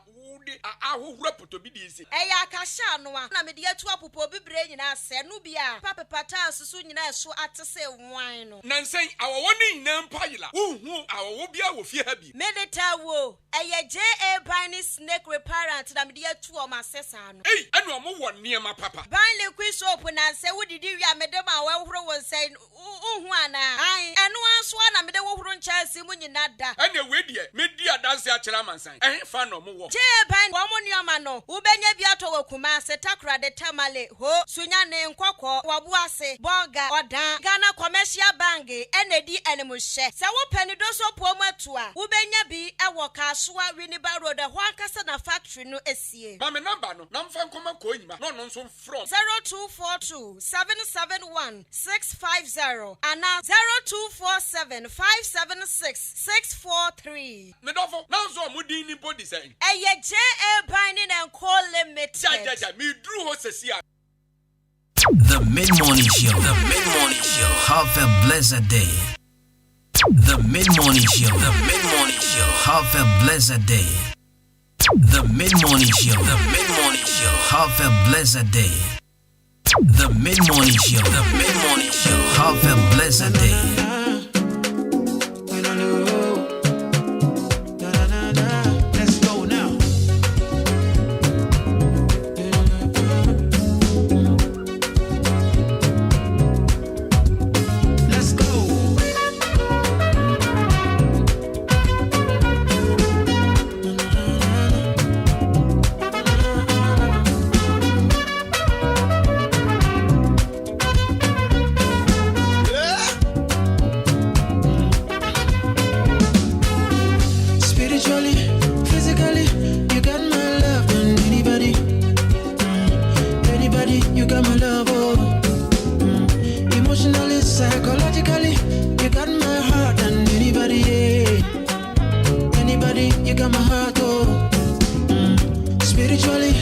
ahura potobidi isi eya akasha no na me de atu apopo bibre nyina se no bia papa pata susu nyina so atese wan no nansen awowo ni nyina mpayila wohu awowo bia wo fie ha bi medeta wo eya JA Binding snake repair deodorant na me de atu o ma sesa no. Hey, enu omo wo niema papa. Ban liquid soap na se wo didi wi amede ma wo horo wo nsai uhu ana. Ai, enu anso na me de wo horo nchase mu nyina da. Ene we die, me di adanse a kira mansan. Fa no mo wo. Je ban wo mo nioma no, wo benya bi ato wo kuma se takra de tamale ho, sunya ne nkokọ, wo bu ase, bonga, odan, Ghana commercial bank, enedi enemuhye. Se wo peni do so po mu atu a, wo benya bi e wo Kasua Winneba Road, ho ankasa na factory no esie. Ma me number no, na mfa nkoma ko nyima. No no nso from 0242 771 650 and 0247 576 643. Me dofo, na nso mo din ni body say. Eye JA Binding and Call Limited. Ja, me dru ho sesi a. The Mid-Morning Show. The Mid-Morning Show. Have a blessed day. The Mid-Morning Show. The Mid-Morning Show. Have a blessed day. The Mid-Morning Show. The Mid-Morning Show. Have a blessed day. The Mid-Morning Show. The Mid-Morning Show. Have a blessed day. Let's go now. Let's go. Spiritually, physically, you got my love than anybody. Anybody, you got my love, oh. Emotionally, psychologically, you got my heart than anybody, yeah. Anybody, you got my heart, oh. Spiritually,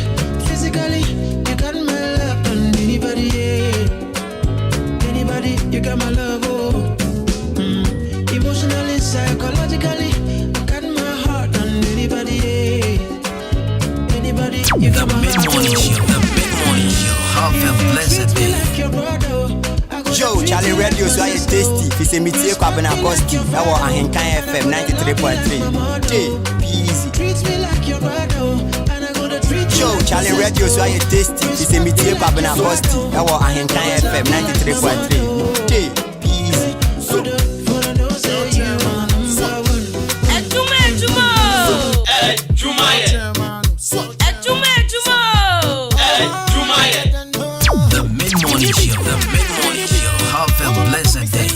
physically, you got my love than anybody, yeah. Anybody, you got my love, oh. Emotionally, psychologically, you got my heart than anybody, yeah. Anybody, you got my heart, Mid-Morning Show. The Mid-Morning Show. Have a blessed day. Joe, Charlie Radio, so I tasty. Fi se mitie kwa bena kosti. Ewo Ahenkan FM 93.3. J, easy. Joe, Charlie Radio, so I tasty. Fi se mitie kwa bena kosti. Ewo Ahenkan FM 93.3. J, easy. The Mid-Morning Show. The Mid-Morning Show. Have a blessed day.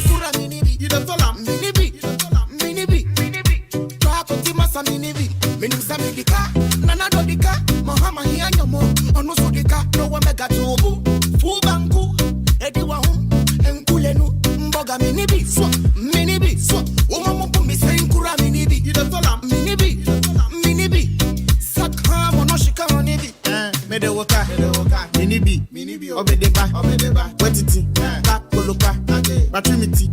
Obedeba, wetiti, koloka, batrimiti,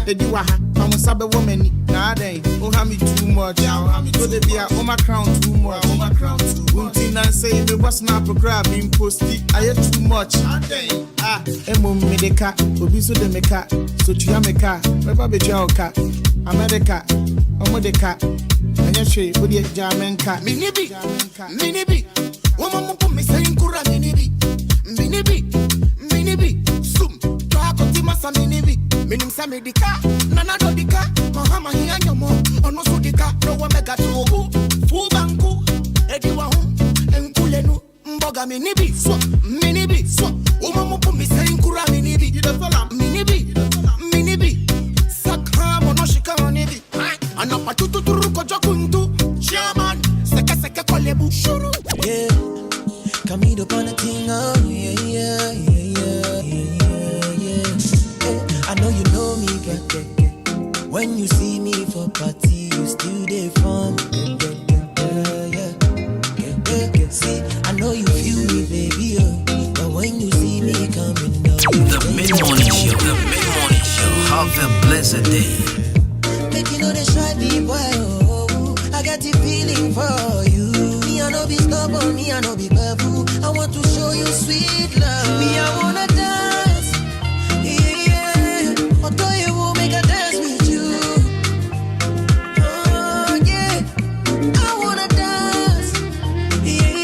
ediwaha, amusabe womeni, na adai, me too much, so they be a my crown too much, untina say the boss na program in posti, I too much, emo medeka, obiso de meka, so tuya meka, beba beja oka, America, omodeka, anyashe, bodi jamenka, minibi, woman put me saying kura minibi, sum, twakoti masa minibi, minim samedika, nana dodika, mahama hianyomo, ono sudika, no one mega tubu, fubanku, ediwa enkulenu, mboga minibi, woman put me saying kura minibi, sakha mono shika minibi, anapatutu turuko jokuntu, chairman, seke kolebu, shuru, yeah. Come meet up on a thing, oh yeah. I know you know me, but when you see me for party, you still there for me, yeah. See, I know you feel me, baby, oh, but when you see me coming down, The Mid-Morning Show. The Mid-Morning Show. Have a blessed day. make you know the shy boy, oh, I got the feeling for you. Me, I know be stubborn, me, I know be careful. I want to show you sweet love. Me, I wanna dance, yeah. Although you will make a dance with you. Oh, yeah. I wanna dance, yeah.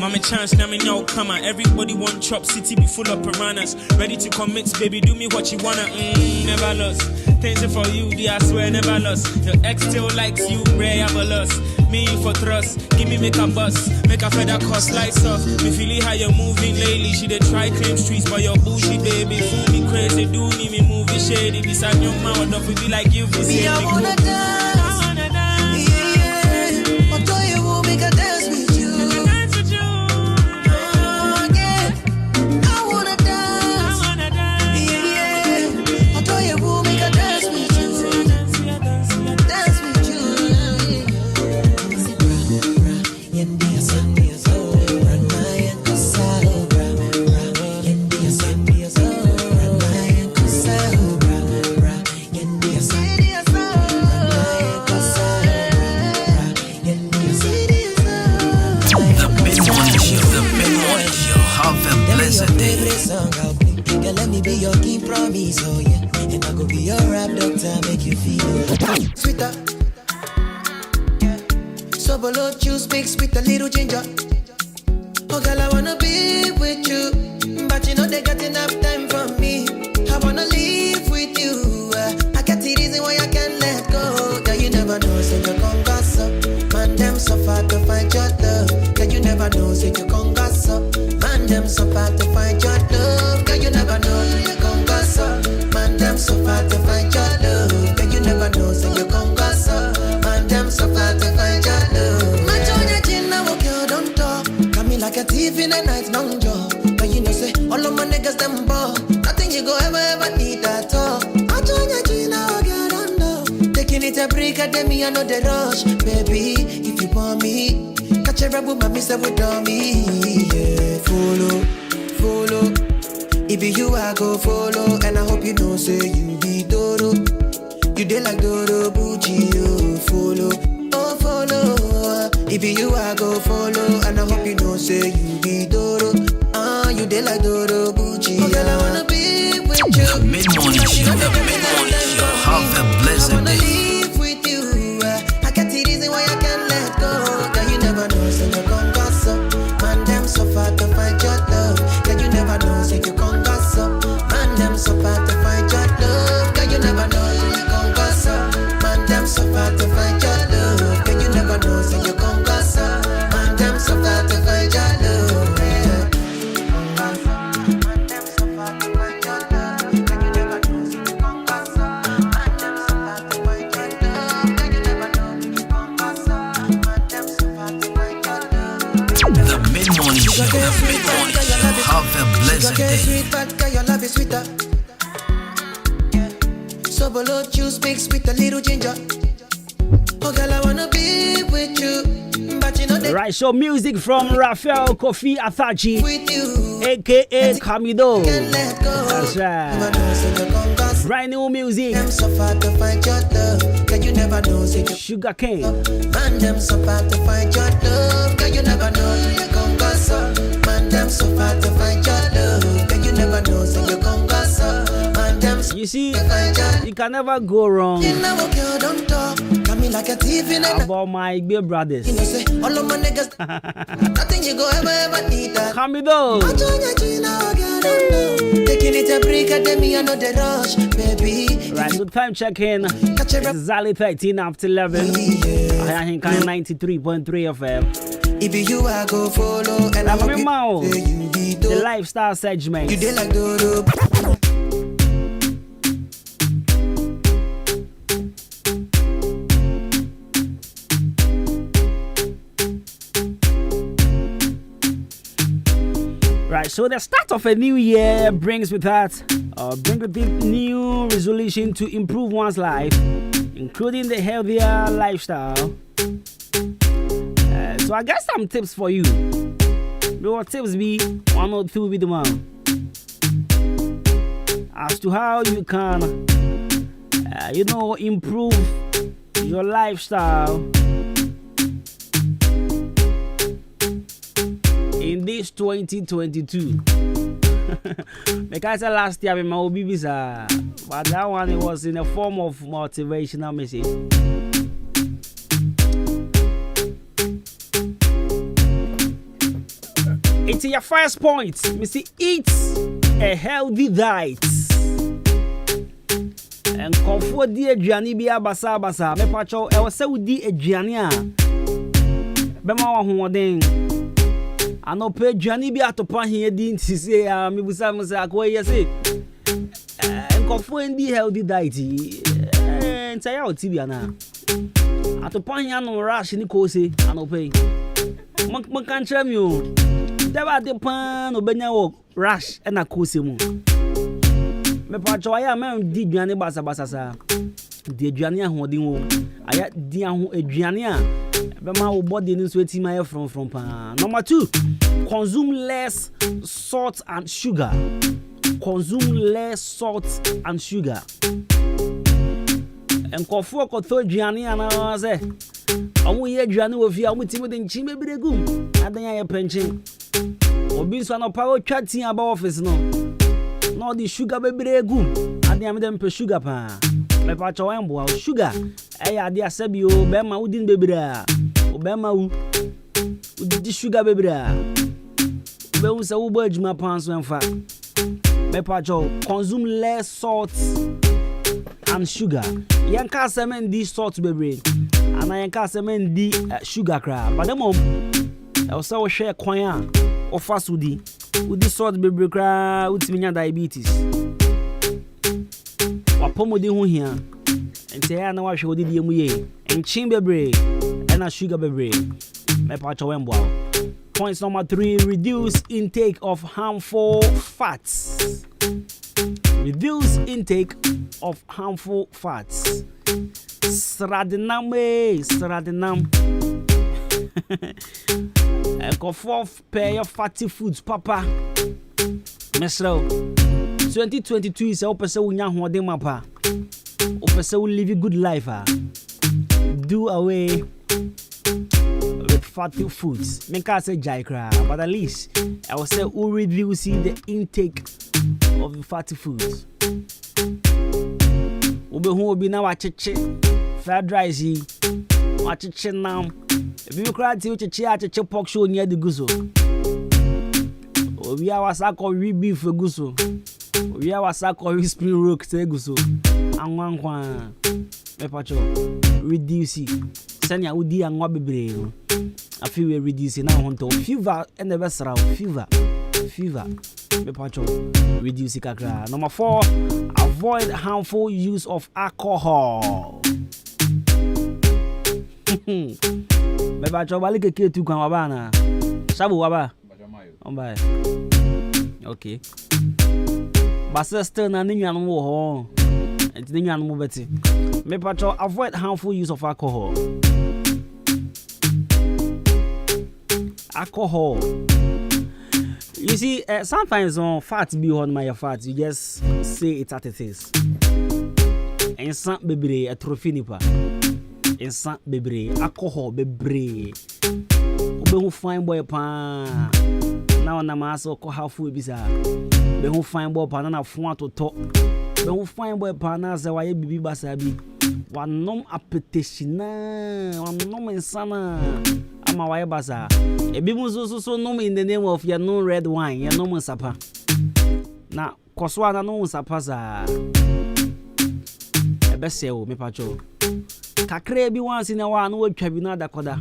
Mama chance, now me now come on. Everybody want chop, city be full of piranhas. Ready to commit, baby, do me what you wanna. Never lost. Things are for you, dear, I swear never lost. Your ex still likes you, rare have a loss. Me you for trust, give me make a bus, make a feather cost lights off. Me feeling how you're moving lately. She dey try claim streets, but your bullshit baby fool me crazy. Do me movie shady. This a young man, what up we be like you? Me I wanna dance, yeah. I'll tell you we'll make a dance with you. Oh yeah, I wanna dance, yeah. I'll tell you we'll make a dance with you. Dance with you. Girl, let me be your king promise, oh yeah. And I go be your rap doctor, make you feel Sweeter, yeah. So below juice mixed with a little ginger. Oh girl, I wanna be with you, but you know they got enough time for me. I wanna live with you. I got the reason why I can't let go. Girl, you never know, say you come gas up. Man, them so far to find your love. Girl, you never know, say you come gas up. Man, them so far to find your love. Girl, you never know, say you come gas up. Man, them so far to find your love. Girl, you never know, say you come gas up. Man, them so far to find your love. My Johnny Chin, I walk you, don't talk. Coming like a thief in the night, long jaw. But you know, say, all of my niggas, them ball. Nothing you go ever need at all. My Johnny Chin, I walk you, don't know. Taking it a break, I me, I know the rush. Baby, if you want me, catch a rebel, my miss with me. Yeah, follow. If be you, I go follow. And I hope you know, say you be Doro. You dey like Doro, Bucci, oh, follow. If be you, I go follow. And I hope you know, say you be Doro. You dey like Doro, Bucci. Oh, girl, I wanna be with you. The Mid-Morning Show, the Mid-Morning Show. Have a blessed day. Live with you. I got the reason why I can't let go. Girl, you never know, say you come gas up. Man, them so far to find your love. Girl, you never know, say you come gas up. Man, them so far to find your love. Girl, you never know, say you come gas up. Man, them so far to find your love. Girl, you never know, say you come gas up. Man, them so far to find your love. The Mid-Morning Show, the Mid-Morning Show. Have a blessed day. Sweet, but girl, your love is sweeter. So below juice mixed with a little ginger. Oh girl, I wanna be with you, but you know they Right, so music from Raphael Kofi Athachi, aka Kamido. That's right. Brand new music. Sugar Cane. Man, them so far to find your love. Girl, you never know, you come gas up. Man, them so far to find your love. Girl, you never know, so you come gas up. Man, them so You see, you can never go wrong don't talk. Coming like a thief in a about my big brothers. you know, say, all of my niggas, nothing you go ever need that. Kamido. Taking it a break, I know the rush, baby. Right, good time check in. It's exactly 13 after 11. Ahenkan 93.3 FM. If you I go follow and I hope you be the lifestyle segment. You did like Dodo. Right, so the start of a new year brings with it new resolution to improve one's life, including the healthier lifestyle. So I got some tips for you. What tips be? One or two with the one. As to how you can, improve your lifestyle in this 2022. Because last year my OBBs but that one it was in a form of motivational message. It's your first point. Missy, eat a healthy diet. And comfort the aduane bia basa basa. Me pacho e wose udi aduane a. Bema wa hoden. Ano pe aduane bia atopa hia di ntise ya me busa mo se akwa yese. Comfort ndi healthy diet. Nta ya otibia na. Atopa hia no rush ni ko se ano pe. Mo kan chere mi o. Deba de pan obenya wo rush e na ko se mu. Me pacho aya me di aduane basa basa sa. Di aduane ahoden wo. Aya di aduane a be ma wo body ni so etima ye from pa. Number 2, consume less salt and sugar. Consume less salt and sugar. Enkofo ko to aduane ana se. Awu ye aduane wo fi awu timi de nchi bebiregum. Adan ya ye penchen. Obi so na pa wo twati aba office no. No the sugar bebiregum. Adan ya me dem pe sugar pa. Me pa cho embo sugar. Eya ade asabi o be ma udin bebira. O be ma u. Udi sugar bebira. Be u se u bo adwuma pan so emfa. Me pa cho consume less salt and sugar. Yanka semen di salt bebre. Ana yanka semen di sugar cra. But dem e o se wo hwe kwan a o fa so di. Udi salt bebre cra utimi nya diabetes. Wapomodi ho hia. Ente ya na wa hwe odi die mu ye. Enchin bebre and sugar bebre. Me pa cho wembo. Point number 3, reduce intake of harmful fats. Reduce intake of harmful fats. Sradinam. Go forth pair of fatty foods, papa. Mesro. 2022 is open so unya hoden mapa. Open so live a good life. Do away with fatty foods. Make us say jaikra, but at least I will say we reducing the intake of the fatty foods. Ube hu obi na wacheche fried rice wacheche now. If you cry to cheche pork show near the guso. Obi awasako wi beef guso. Obi awasako wi spring roll te guso. Anwankwa me pacho reduce it. Sanya udi anwa bebre no. Afi we reduce na honto fever and the best fever. Me pacho reduce kakra. Number 4, avoid harmful use of alcohol. Me pacho bali keke tu kan waba na. Sabu waba. Ombai. Okay. Basester na ninyan wo ho. Enti ninyan mo beti. Me pacho avoid harmful use of alcohol. Alcohol. You see, sometimes on fat be on my fat, you just say it at it is. And some bebre a trophy nipa. And some bebre alcohol bebre. Ube who fine boy pan. Now na maso ko half food bisa. Be who fine boy pan na fun to talk. Be who fine boy pan na se waye bibi basabi. Wanom appetition na, wanom insana. Ama waye basa. Ebi mu so nom in the name of your no red wine, your no sapa. Na koswa na no sapa za. Ebe se o me pacho. Kakre bi once in a while no watwa bi na dakoda.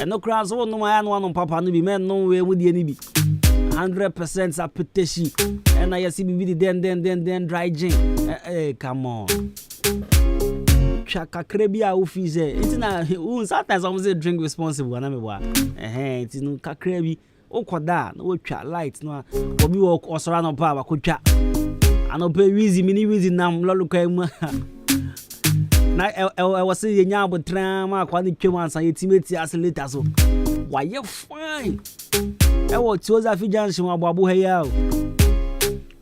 Eno kra so no ma ya no papa no bi men no we mu die ni bi. 100% appetition. And I see bi den dry gin. Come on. Kakre bi a ofize. It's na sometimes I say drink responsible na me boa. It's no kakre bi okoda na watwa light no obi wo osora no pa ba kotwa. Ano pe wizi mini wizi nam loluka mu. Na I was say nya abotran ma kwa ni twem ansan yetimeti accelerator so. Why fine. I was toza fi junction abu heya o.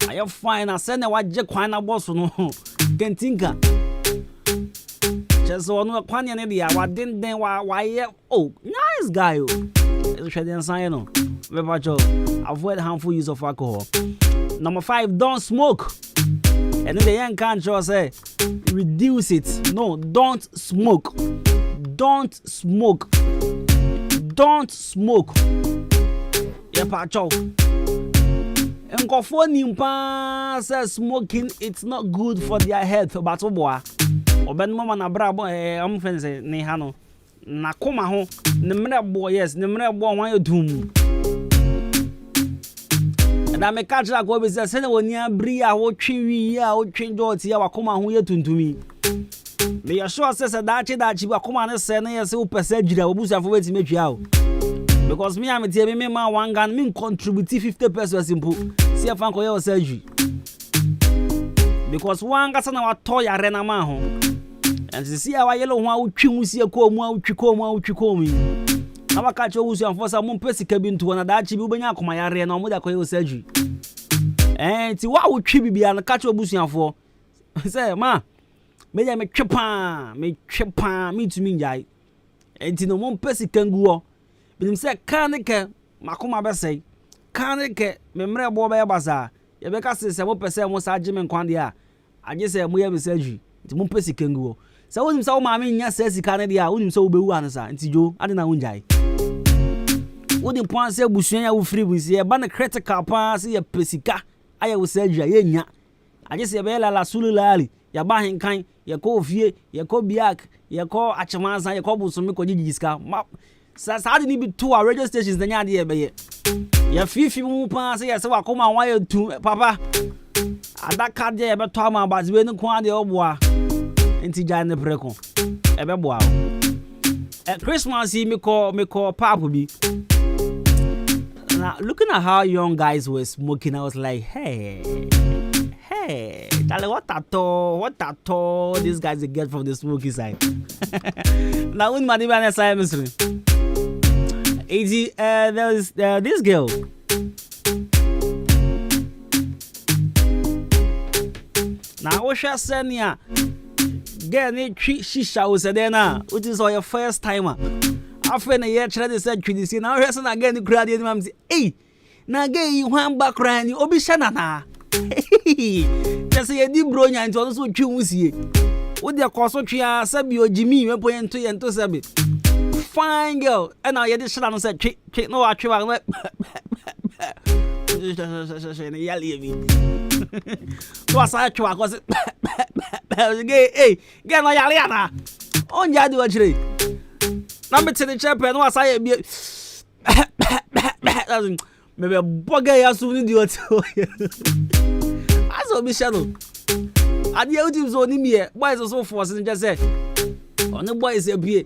Why fine na say na waje kwan na boss no. Kentinka. Just one kwan ya ne dia wa den why oh nice guy o. It's shade answer no. Avoid harmful use of alcohol. Number 5, don't smoke. And then the young can't just say reduce it. No, don't smoke. Don't smoke. Don't smoke. Yeah, pacho. Nkofo nimpa says smoking it's not good for their health but boy. Oben mama na brabo am friends ne ha no. Na koma ho ne mre boy yes ne mre boy wan yedum. Na me catch la go be say na woni abri a wo twi a wo twi jot ya wakoma ho yetuntumi. Me ya sure say dachi wakoma ne se na yes wo pese gira obusafo weti metwa o. Because me am tie me man one gun me contribute 50% simple. See if anko your surgery. Because one gas na wa to ya rena man ho. And see our yellow one utwi musie ko mu utwi ko mu utwi ko mu. Na wa catch obusu anfo sa mo pesi ka bi nto na dachi bi ubenya akoma ya re na mo da ko your surgery. Ti wa utwi bibia na catch obusu anfo. Say ma me ya me twepa me tumi njai. Enti no mo pesi kanguo. Binim say kanike makoma besai kanike memre bo be baza ye be ka se mo pese mo sa agime nkwande a age se mo ye message nti mo pesi kanguo se wonim sa wo ma me nya se sika ne dia wonim se wo bewu ansa nti jo ade na wonjai wodim pon se busuan ya wo free bu se ye ba na critical pa se ye pesika aye wo surgery ye nya age se be la sululali ya ba Ahenkan ye ko ofie ye ko biak ye ko achemanza ye ko busumi ko gigiska Sa ni bi to our radio stations na nya de ye be ye. Ya fifi mu pa se ye se wakoma wan ye tu papa. Adaka de ye be to ama baziwe ni kwa de oboa. Enti jan ne preko. E be boa. Christmas me call papa bi. Now looking at how young guys were smoking, I was like, hey, Charlie, what at all these guys get from the smoky side. Now when my neighbor say mystery. There was this girl. Now what she said here? Girl, shisha was there now, which is your first timer. After a year, try to say this. Now reason again the crowd. Mom say, hey, now again you want back crying? You obi shana. Just say you bro nya into also chumusie. What the course of tria sabi o Jimmy we point to ento sabi. Fine girl, and now you dey shana no say trick no atwe wa no. Yali mi. So asa atwe wa cause hey, get no yali ana. On ya do achire. Na me tene chepe no asa ye bi. Maybe a bugger ya so ni di oto. Aso bi shadow. Ade ya utim so ni me boys so force ni just say. Ono boys e bie.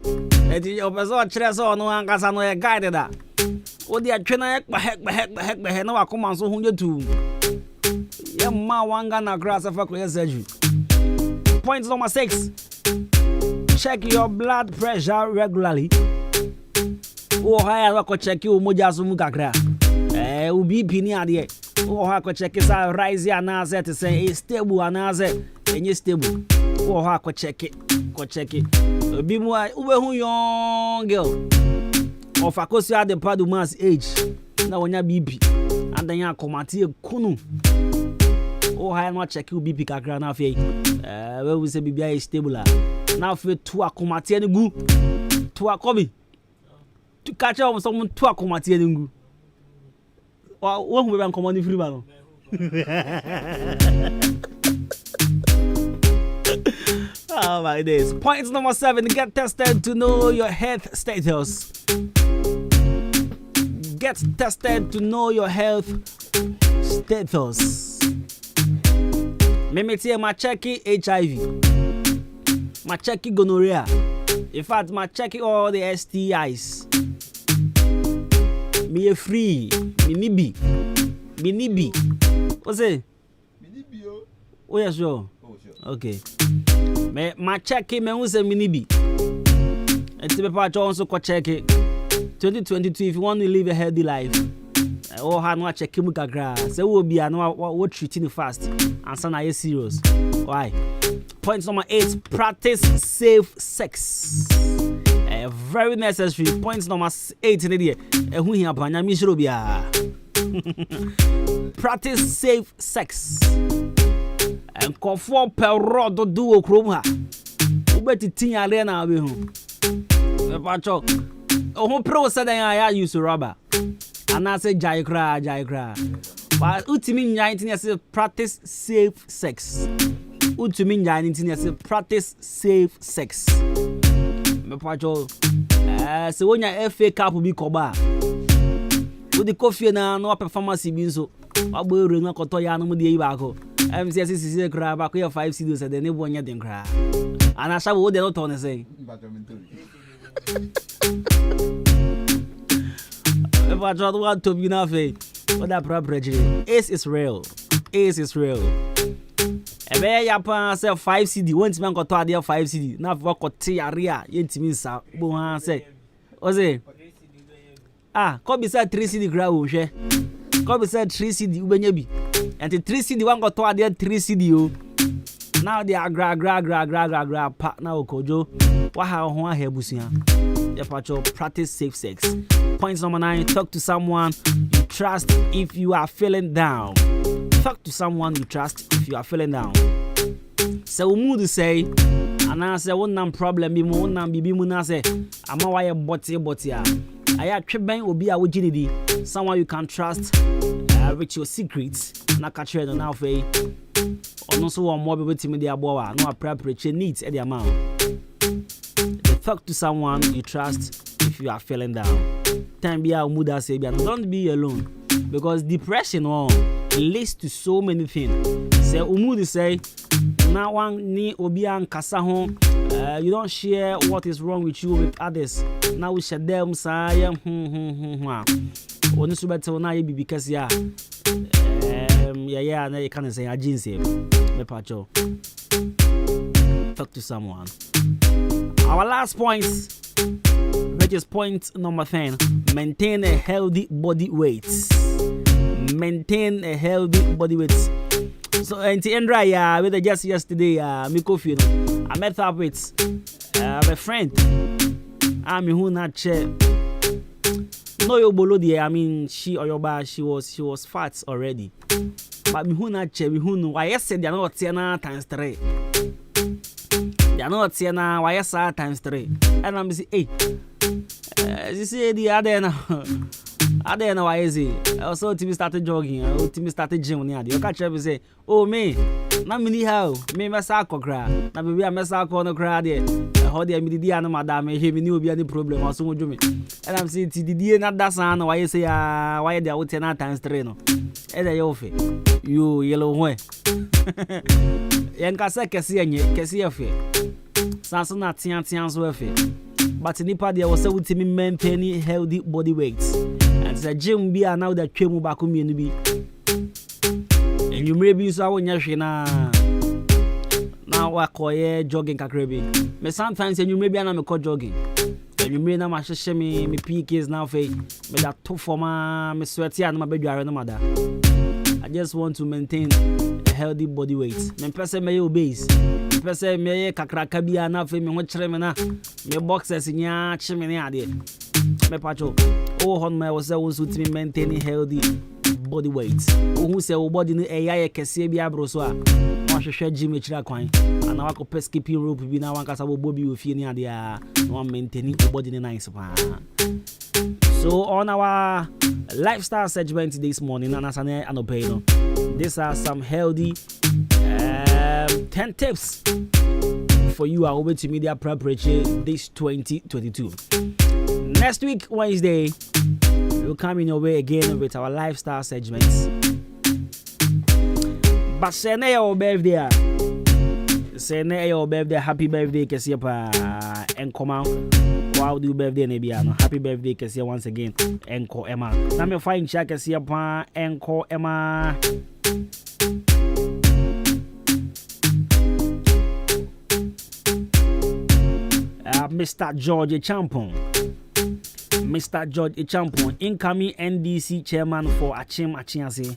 E di o person kire so ono ankasa no e guide da. O di atwe na hek na wakoma so hu yetu. Ya ma wanga na grass afa ko surgery. Point number 6. Check your blood pressure regularly. Oh, haya wako check you moja so mu kakra. U BP ni ade. Oh, hako check sa rise na set say stable na set enye stable. Oh, hako check it. Ko check it. Bi mu ube hu young girl. Of akosi at the Adwuma's age. Na wonya BP. And then ya komati kunu. Oh, haya no check you BP kakra na fe. We say bibia is stable. Now fe to akomati ni gu. To akobi. To catch up someone to akomati ni gu. What we ban common free ban. Oh my days. Point number 7. Get tested to know your health status. Get tested to know your health status. Me tell my checking HIV. My checking gonorrhea. In fact, my checking all the STIs. Me free. Me nibi. What's it? Oh yeah, sure. Okay. Me my check me who say me nibi. And to be part also ko check it. 2022 if you want to live a healthy life. Oh ha no check mu kakra. Say we be no what treating fast. And so na you serious. Why? Point number 8, practice safe sex. Very necessary. Point number 8 in the who here banya mi shiro bia. Practice safe sex. And conform per rod do okrom ha. Ubeti tin ale na we hu. E pa cho. O ho pro say dan ya use rubber. And I say jai cry. But ultimate nyintin say practice safe sex. Ultimate nyintin say practice safe sex. Me pacho se wonya FA Cup bi koba. Wo di coffee na no performance bi nso. Agboru na koto ya no mu de yi ba ko. MCC kra ba ko 5 CDs de ne bo nya den kra. Ana sha wo de no to ne say. If I try to want to be nothing, what that property is real. Ace is real. Ebe ya pa say 5 CD. Once man got to there 5 CD. Now if work got area, yentimi sa. Bo han say. O say. Ko be say 3 CD gra wo hwe. Ko be say 3 CD ubenya bi. And 3 CD one got to there 3 CD o. Now they are gra pa now kojo. Wa ha ho ahebusia. Practice safe sex. Point number 9, talk to someone you trust if you are feeling down. Talk to someone you trust if you are feeling down. So mood say, and I say one problem be mo one bibi mu na say, ama why body a. Aya tweben obi a wojinidi, someone you can trust with your secrets. Na ka trade na fe. Ono so one more be timi dey aboa, no appropriate needs e dey amount. Talk to someone you trust if you are feeling down. Time be our mood say don't be alone because depression leads to so many things. Say umudu say now one ni obi an kasa ho you don't share what is wrong with you with others. Now we share them say oni subete na ye bibi kasi ya na you can say agency me pacho. Talk to someone. Our last point, which is point number 10, maintain a healthy body weight. Maintain a healthy body weight. So, Endra, with just yesterday, I met up with my friend. I'm who not chair. No, your bolo there. I mean, she or your bar, she was fat already. But me who not chair, me who know. I said they are not 10 times 3. They are not saying now why yes times 3. And I'm say, hey, you see the other now why is it? Also Timmy started jogging, Timmy started gym near the catch up say, oh me, na me how me masako cry. Na baby I masako no cry there. How dey me di ana madam he me ni obi any problem also mo dwome. And I'm saying ti di na that san why say why they out 10 times 3 no. E dey yo fe. You yellow one. Yanka say kesi efe. Sanso na tian so efe. But nipa there was say with me maintain healthy body weight. And the gym be now that twemu ba ko mienu bi. And you maybe so wonya hwe na wa koye jogging kakrebi. Me sometimes and you maybe na me ko jogging. And you may na ma hwehwe me PKs now fe. Me that to forma me sweaty and ma bedware no mada. I just want to maintain a healthy body weight. Me pese me obese. Me pese me kakraka bia na fe me ho kire me na me boxers nya chime ne ade. Me pacho. Oh hon me was also to maintain healthy body weight. Oh who say o body no eya kese bia bro so a. Wa hwehwe gym e kira kwan. Ana wa ko skipping rope bi na wan kasa bo bi ofie ne ade a. No maintain o body ne nice pa. So on our lifestyle segment this morning, these are some healthy 10 tips for you over to media preparation this 2022. Next week, Wednesday, we'll come in your way again with our lifestyle segments. But say your birthday. Say your birthday, happy birthday, Kesiapa, and come out. Wow, do birthday Nebiano. Happy birthday, Kessia once again. Enko Emma. Now me find check Kessia pa Enko Emma. Mr. George Champon. Mr. George Champon, incoming NDC chairman for Achim Achiase.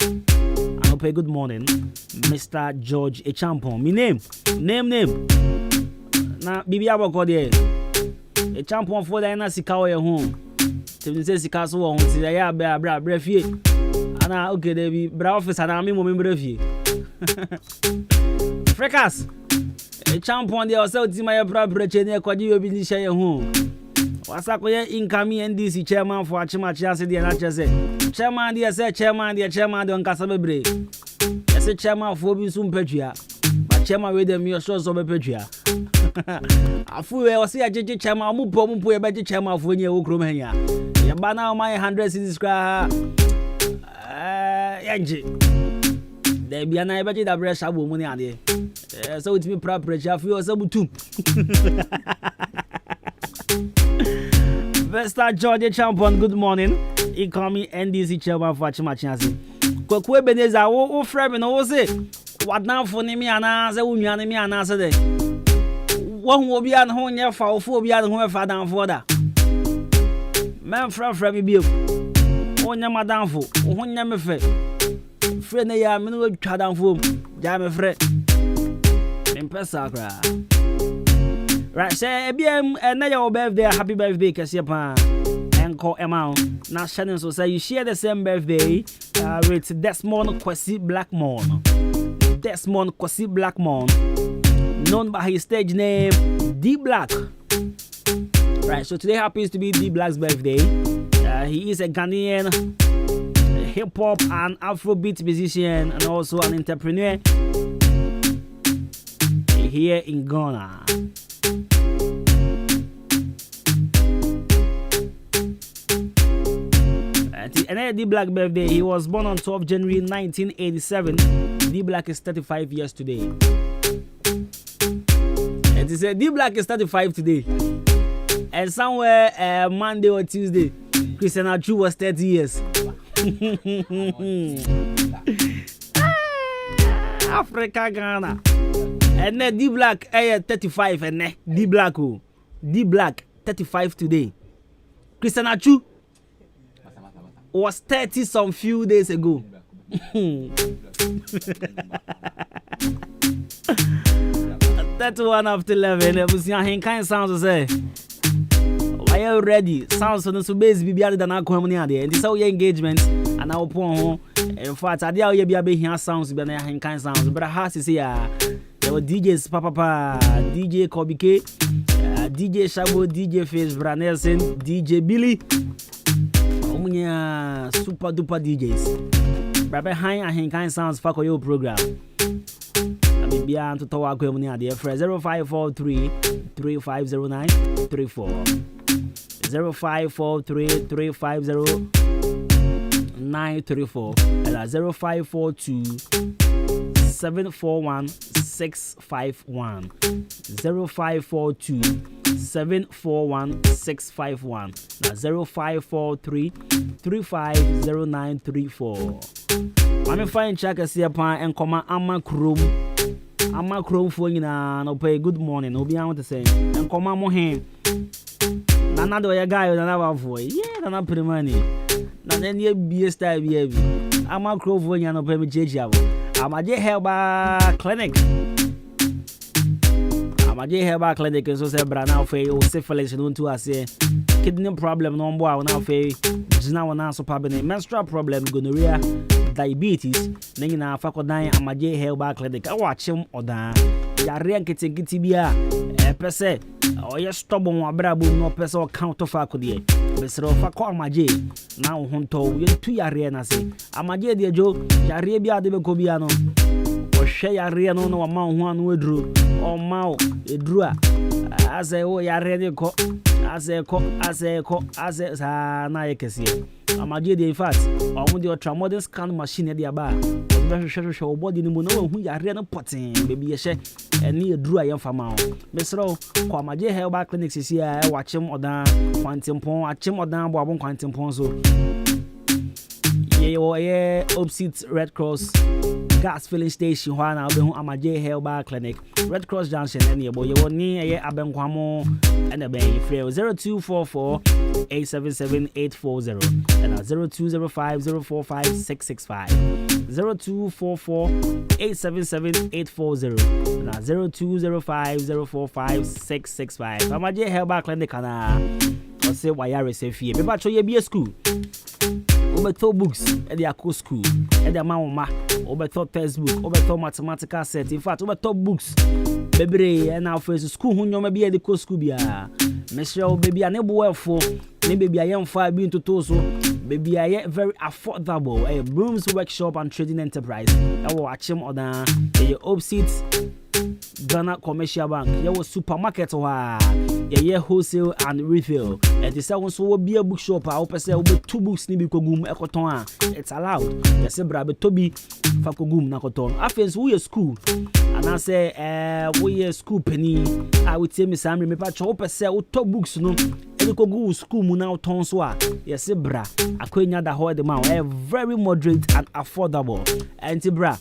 I hope a good morning, Mr. George Champon. Me name. Na bibi aboko there. A champion for the sika wo home. Te say sika so wo ti ya bra fie. Ana okay dey be bra office ana me mo bra fie. Frekas. A champion there so ti my bra che ne kwaji obi ni share home. Wasa ko ye incoming NDC chairman for Achimachi ase dey na che say. chairman dear say chairman don't casabebre. I say chairman for be soon petria. But chairman with them your shows of a petria. I fool I was a judge chairman mu pomu a better chairman for you ukromania. Ya bana my 100 cities cry. Yanji. There be an I that breast abu money on there. So it's me proper pressure for you too. Vesta Georgia champion, good morning. Economy NDC chairman for Chimachansi. Kwekwe Beneza, o frame no say. What now for me ana say umi ana me ana say dey. One will be an home near for be an home for down for that. Man from me be. Onya madam for, onya me fe. Friend ya me no twa down for. Ja me friend. Impesa kra. Right, say BM and your birthday, happy birthday, Cassia and call amount. Now Shannon so say you share the same birthday with Desmond Kwesi Blackmon. Desmond Kwesi Blackmon, known by his stage name D Black. Right, so today happens to be D Black's birthday. He is a Ghanaian hip hop and Afrobeat musician and also an entrepreneur here in Ghana. And D Black birthday, he was born on 12 January 1987. D Black is 35 years today. And he said D Black is 35 today. And somewhere Monday or Tuesday, Christian Achu was 30 years. Africa, Ghana. And then D Black 35 and D Black D Black 35 today. Christian Achu was 30 some few days ago. 31 after 11. Ahenkan sounds to say. Are you ready? Sounds on the base be better than our community. And this is our engagement and our point. In fact, I dare you be here sounds be Ahenkan sounds. But I have to say, there were DJs Papa, DJ Kobike, DJ Shabo, DJ Face Branelson, DJ Billy. Super duper DJs. But behind Ahenkan sounds for your program. I mean, beyond to talk community at 0543 3509 34 0543 3509 34 and 0542 741 651 0542 741 651 0543 350934. I'm fine check a see upon and come Amma Chrome for you now. Pay good morning. No be out to say and come on him. Nana do ya guy with another voice. Yeah, I'm pretty money. Now then you be a style baby. Amma Chrome for you no pay me JJ. I'm a J Helba Clinic. I'm a J Helba Clinic and so say Brana for you syphilis and to us say kidney problem no more now for now and also probably menstrual problem gonorrhea diabetes then na fakodan amaje Helba Clinic I watch him oda yare nkete bia pese oye stubborn abrabo no pese o count of akode besro fako amaje na wo honto yentu yare na se amaje de jo yare bia de be ko bia no o hwe yare no no ma ho anu eduru o ma eduru a ase o yare de ko ase na yekese amaje de in fact omo de ultramodern scan machine de aba be hwehwe body ni mu na hu yare no potin baby ye hye eni eduru aye fama o mesro ko amaje Helba Clinic sisi a wachem odan kwantempon achem odan bo abon kwantempon so ye opposite Red Cross gas filling station ho na obehu amaje Helba Clinic Red Cross Junction eni ebo ye woni eye abenkwamo ene ben free 0244 877-840 and 0205-045-665 0244-877-840 and 0205-045-665 amaje Helba Clinic ana o say wire say fie be ba cho ye be school obeto books e dey akọ school e dey ma obeto textbook obeto mathematical set in fact obeto books bebre e na office school hu nyoma bi e dey school bia mesre o baby anebo wefo ne baby ayemfa bi ntoto so Baby, I very affordable. A Brooms Workshop and Trading Enterprise. I will watch him on the opposite Ghana Commercial Bank. There was supermarket wholesale and retail. And the second so will be a bookshop. I hope I say over 2 books ni bikogum ekoton. It's allowed. Yes, brabe tobi fakogum na koton. After we school. And I say we school penny. I would say Miss Amri me pa hope I say o top books no. Go school mu now ton so yes bra akwenya da ho de ma very moderate and affordable anti bra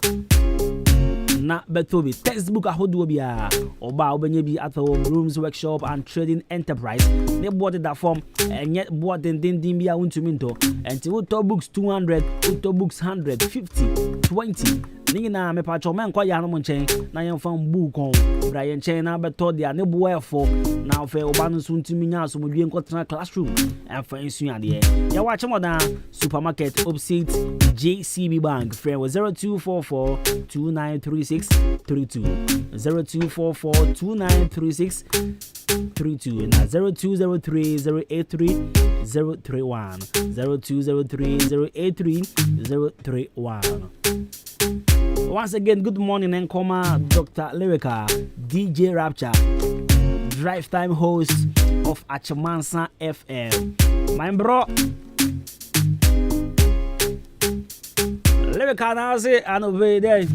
na betobi textbook ahodo bia oba obenye bi at Rooms Workshop and Trading Enterprise they bought that form and yet bought den bia untumi nto anti wo top books 200 wo top books 150 20 Nina me pacho men kwa ya no nchen na yen fan book on bra yen chen na beto dia ne boefo na fe oba no so ntimi nya so modwie nkotra classroom and for insua de ya watch more than supermarket opposite JCB Bank friend was 0244293632 0244293632 na 0203083031 0203083031. Once again, good morning and Dr. Lyrica, DJ Rapture, drive time host of Achamansa FM. My bro, Lyrica now say and over there.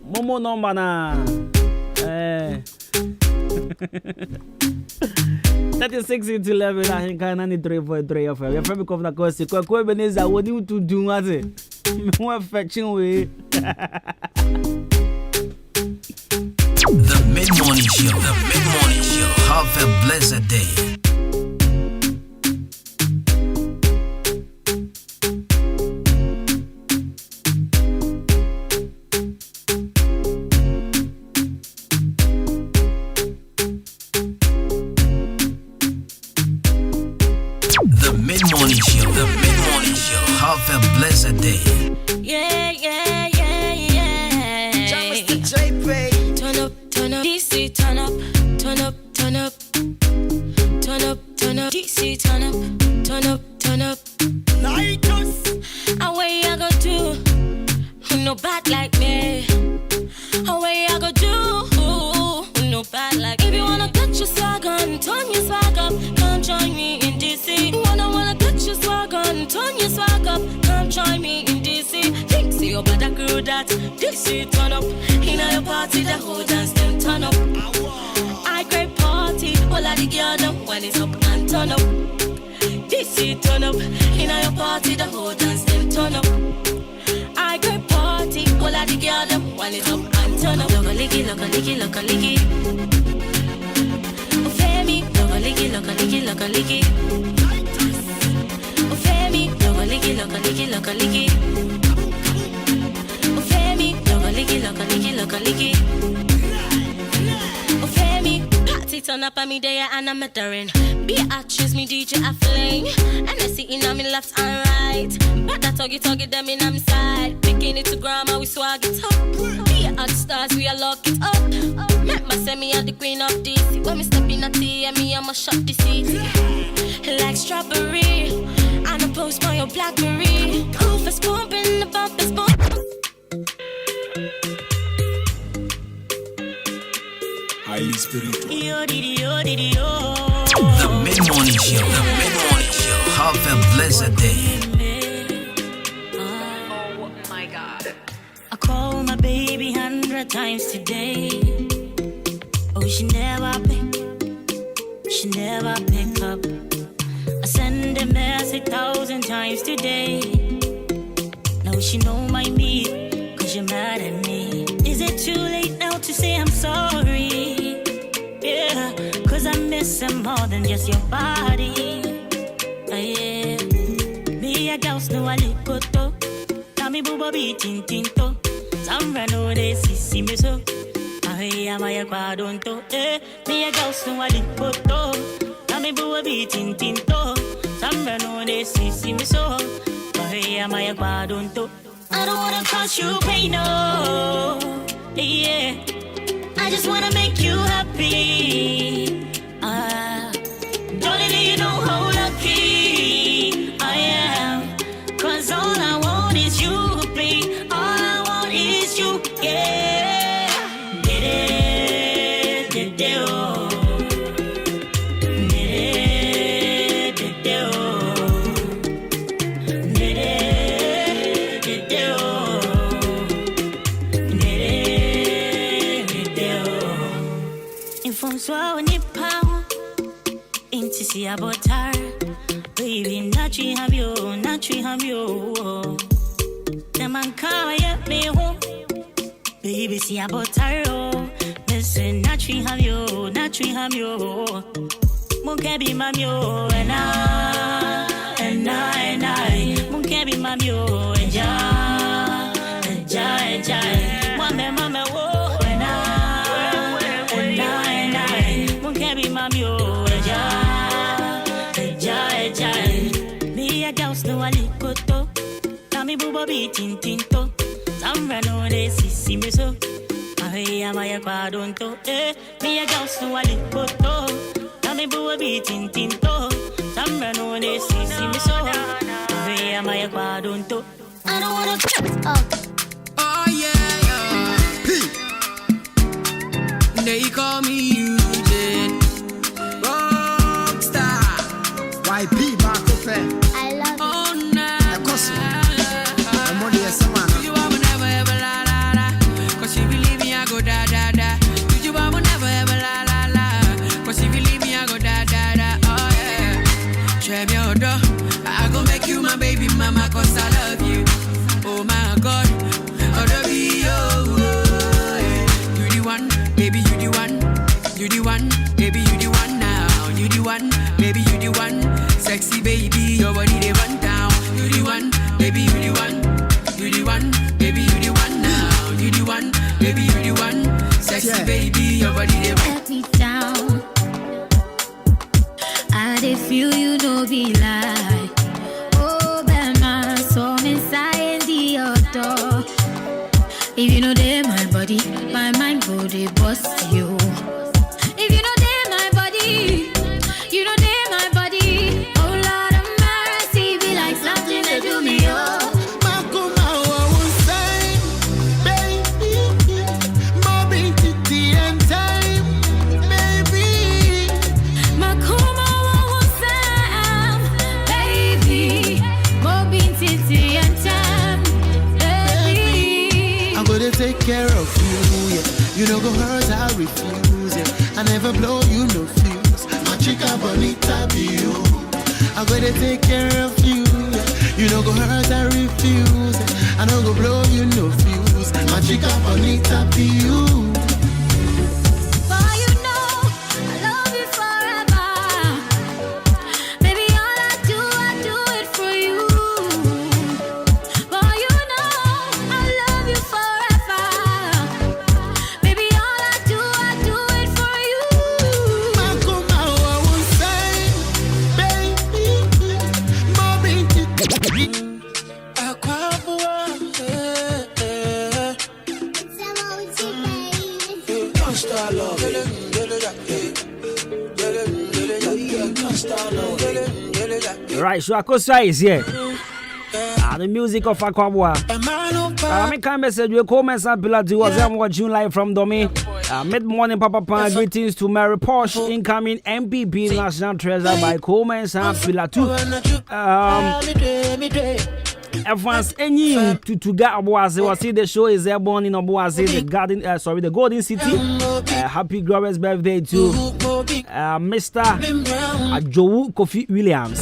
Momo number na. 36 into 11, Ahenkan 93.3 FM. Your friend become the course. Kwa Ebenezer, what do you do? What it? Me fetching way. The Mid-Morning Show. The Mid-Morning Show. Have a blessed day. The Mid-Morning Show. The Mid-Morning Show. Have a blessed day. Yeah. Mr. JP. Turn up, DC, turn up. Turn up, DC, turn up. Like us. Away I go do, no bad like me. Away I go do, no bad like. If you wanna get your swag on, turn your swag up, come join me in DC. Wanna get your swag on, turn your swag up, come join me in DC. Think see your better crew that DC turn up. In your party the whole dance them turn up. I great party, all of the girls them when it's up and turn up. DC turn up, in your party the whole dance them turn up. I great party, all of the girls them when it's up and turn up. Look a licky. Oh Femi, look a licky. Oh Femi, look a licky. Oh Femi, look a licky. Oh Femi, party turn up at me there and I'm entering. Be a actress, me DJ a fling. And I see in me left and right. But that tuggy them in I'm side. Making it to grandma, we swag it up. Be a hot stars, we a lock it up. Remember say me are the queen of DC. When me step in a tea, and me I'ma shut the city. Like strawberry, and I post my own blackberry. Proof is pumping, the bump is bumping. Highly spiritual. The Mid-Morning Show. The Mid-Morning Show. Have a blessed day. Oh my God. I call my baby 100 times today. Oh, she never pick up. I send a message 1,000 times today. Now she know my need, cause you're mad at me. Is it too late now to say I'm sorry? Yeah, cause I miss him more than just your body. Yeah. Me a girls know I look good though. Tami buba be tinto. Some rano de sisi me so. Ahe amaya kwa donto. Me a girls know I look good though. Tami buba be tinto. Some rano de sisi me so. Ahe amaya kwa donto. I don't wanna cause you pain, no. Yeah, I just wanna make you happy. Don't let you know how so nipa inti si abotar baby nachi have you the man come yet me home baby si abotar listen nachi have you Monkey be mamio and I Monkey be mamio and ja mama wo and I Monkey be mamio and ja me a ghost no alikoto Tami bubo be tintinto Samra no de sisi me so Ahe amaya kwadonto me a ghost no alikoto Me boo be tinto, some run on this, see me so. I am my quadunto. I don't wanna. Oh yeah. They call me Eugene Rockstar. YP back up. I love you. Oh nah. Of course. I'm on the summer. You will never ever la. 'Cause you believe me, I go da. You will never ever la. I go make you my baby mama 'cause I love you. Oh my God, I love you. You the one, baby, you the one. You the one, baby, you the one now. You the one, baby, you the one. Sexy baby, your body they run down. You the one, baby, you the one. You the one, baby, you the one now. You the one, baby, you the one. Sexy baby, your body they run. Let me down. I dey feel you no be lie. Oh, Bema, so inside the door. If you know they my body, my mind go they bust you. If you know they my body, you know they my body. Oh Lord of mercy, be like something they do me oh. Take care of you, yeah. You don't go hurt, I refuse, yeah. I never blow you no fuse. My chica bonita be you. I'm gonna take care of you, yeah. You don't go hurt, I refuse, yeah. I don't go blow you no fuse. My chica bonita be you. Right, so Akosa is here. The music of Akwabwa. I can message you, comments and Pilar to was watching live from Domi. Mid-morning Papa Pan, greetings to Mary Posh, incoming MPP National Treasure by comments and Pilar too. Everyone's any to get Abuaze was see the show is there born in Abuaze, the garden, the Golden City. Happy glorious birthday to Mr. Joe Kofi Williams.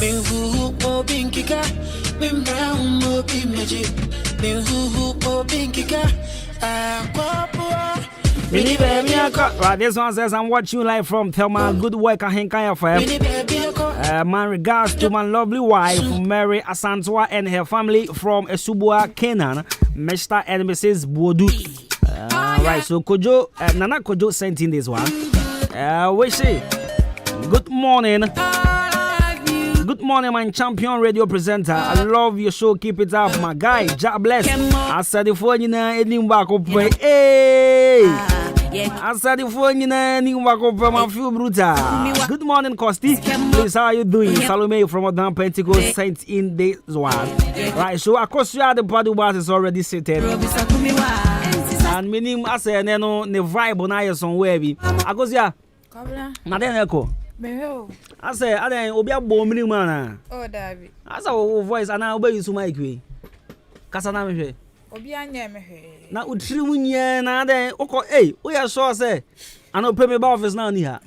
Right, this one says I'm watching you live from Thelma. Good work, Ahenkan FM. My regards to my lovely wife, Mary Asantwa, and her family from Esubua, Canaan, Mr. and Mrs. Bodu. Right, so Kojo, Nana Kojo sent in this one. We say, good morning. Good morning, my champion radio presenter. I love your show. Keep it up, my guy. God bless. I said the phone in hey. I said the phone in my few brutal. Good morning, Kosti. Please, how are you doing? Salome from Odam Pentecost sent in this one. Right, so of course, the party bus is already seated. And meaning, I say, no, the vibe on I somewhere. I go, yeah. Madame Echo. I say, I don't obey a bombing man. Oh, David. I saw voice and I obey you to my way. Casaname. Obianya me. Now, Utrimunia, now then, okay, hey, we are sure, say, I know pay me about office now near.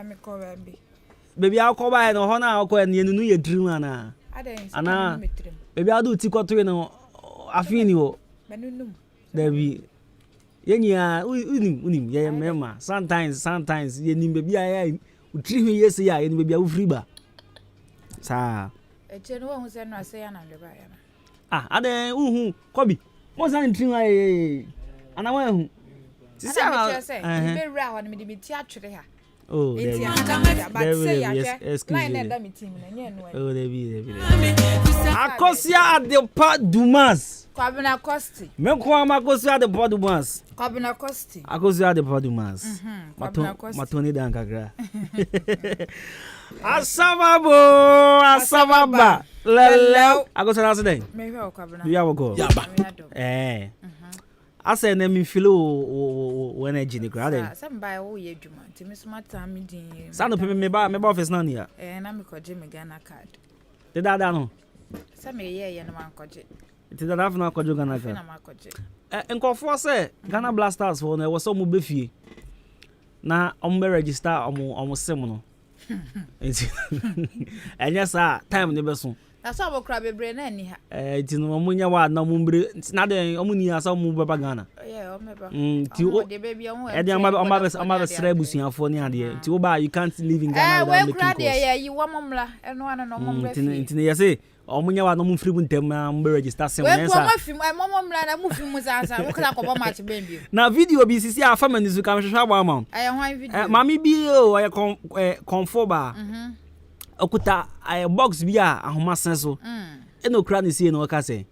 me call baby. Baby, I'll call by no honor, I'll call and you ye dream, Anna. Anna, baby, I'll do tick or twin or I feel you. There be. Yenya, unim, yeah, mema. Sometimes, ye nim baby, I treat me yes, yeah, and baby, I'll free bar. Sir. A general who said, no, I say, I'm the buyer. Ah, ade Kobi. What's that in dream? And I went. I say, very rare when me be theatre here. Oh, there be. Akosia at the PROMOTIONAL. Kwabena Costi. Me kwa makosia at the PROMOTIONAL. Kwabena Costi. Akosia at the PROMOTIONAL. Matoni dan kakra. Asababa. Lele. Akosia na seden. Me hwe kwabena. You have go. I say na me feel o energy ni kra. Some buy wo ye adwuma. Timi smart time din. Sa no me ba office na nia. Na me koje me Ghana card. Te dada no. Sa me ye na man koje. Te dada fa na koje Ghana card. Na man koje. Nkofo say Ghana Blasters for na wo so mo befie. Na be register omo sim no. Enya sa time ne be so. Na so bo kra bebre na ani ha. Ti no mo nya wa na mo mbre na de omo ni asa mo beba Ghana. Yeah, o meba. Ti o de baby o. E de ama sra busuafo ni ade. Ti o ba you can't live in Ghana without making calls. Yeah, you wa momla. Eno ana no momla fi. Ti ya say omo nya wa na mo free bu ntem na mo register sim na sa. We ko mo momla na mo fi mu za wo kra ko bo match bembi. Na video bi sisi a family su kan hwehwa ba ma. Aye hwan video. Mami bi o ya confo ba. Okuta box bi a ahoma senso eno kra ne sie no ka se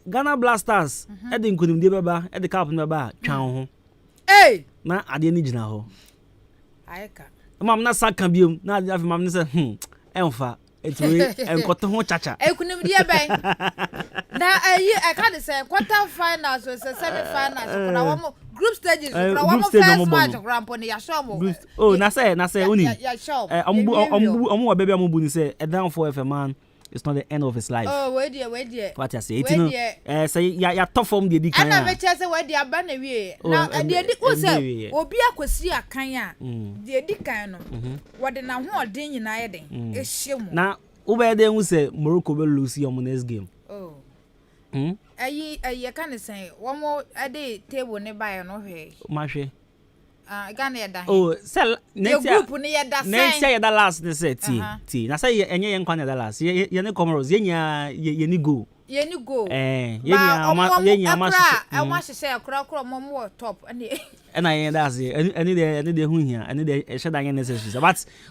Ghana Blasters e de nkunim de beba e de cap no beba twan ho na ade ni gina ho aika mam na saka biom na ade afi mam ne se emfa etwe enkoto ho chacha ekunim de ben na ayi I can't say quarter finals or semi finals na wo group stages na wo first match grampo ne ya show mo oh na say uni ya show omu wa baby amubu ni say a down for a man it's not the end of his life. Oh, where dear. What you say? You know, say ya tough form the dikan. And I bet you say where dear ban away. Now, the di o say obi akwasi akan ya. The dikan no. What the na ho odin nyina ye den. Ehyem. Na wo be den hu say Morocco will lose your next game. Oh. Ayi kan say one more ade table ne buy no hwe. Ma hwe. Ghana yeda. Oh, sell next group ni yeda next year the last ne say ti. Na say enye ye nkwa ne the last. Ye ne Comoros ye nya ye ni go. Ye ni go. Ye nya ma hye akra mo top ani. And I that's it. Any de hu hia, any de e sheda yen necessary.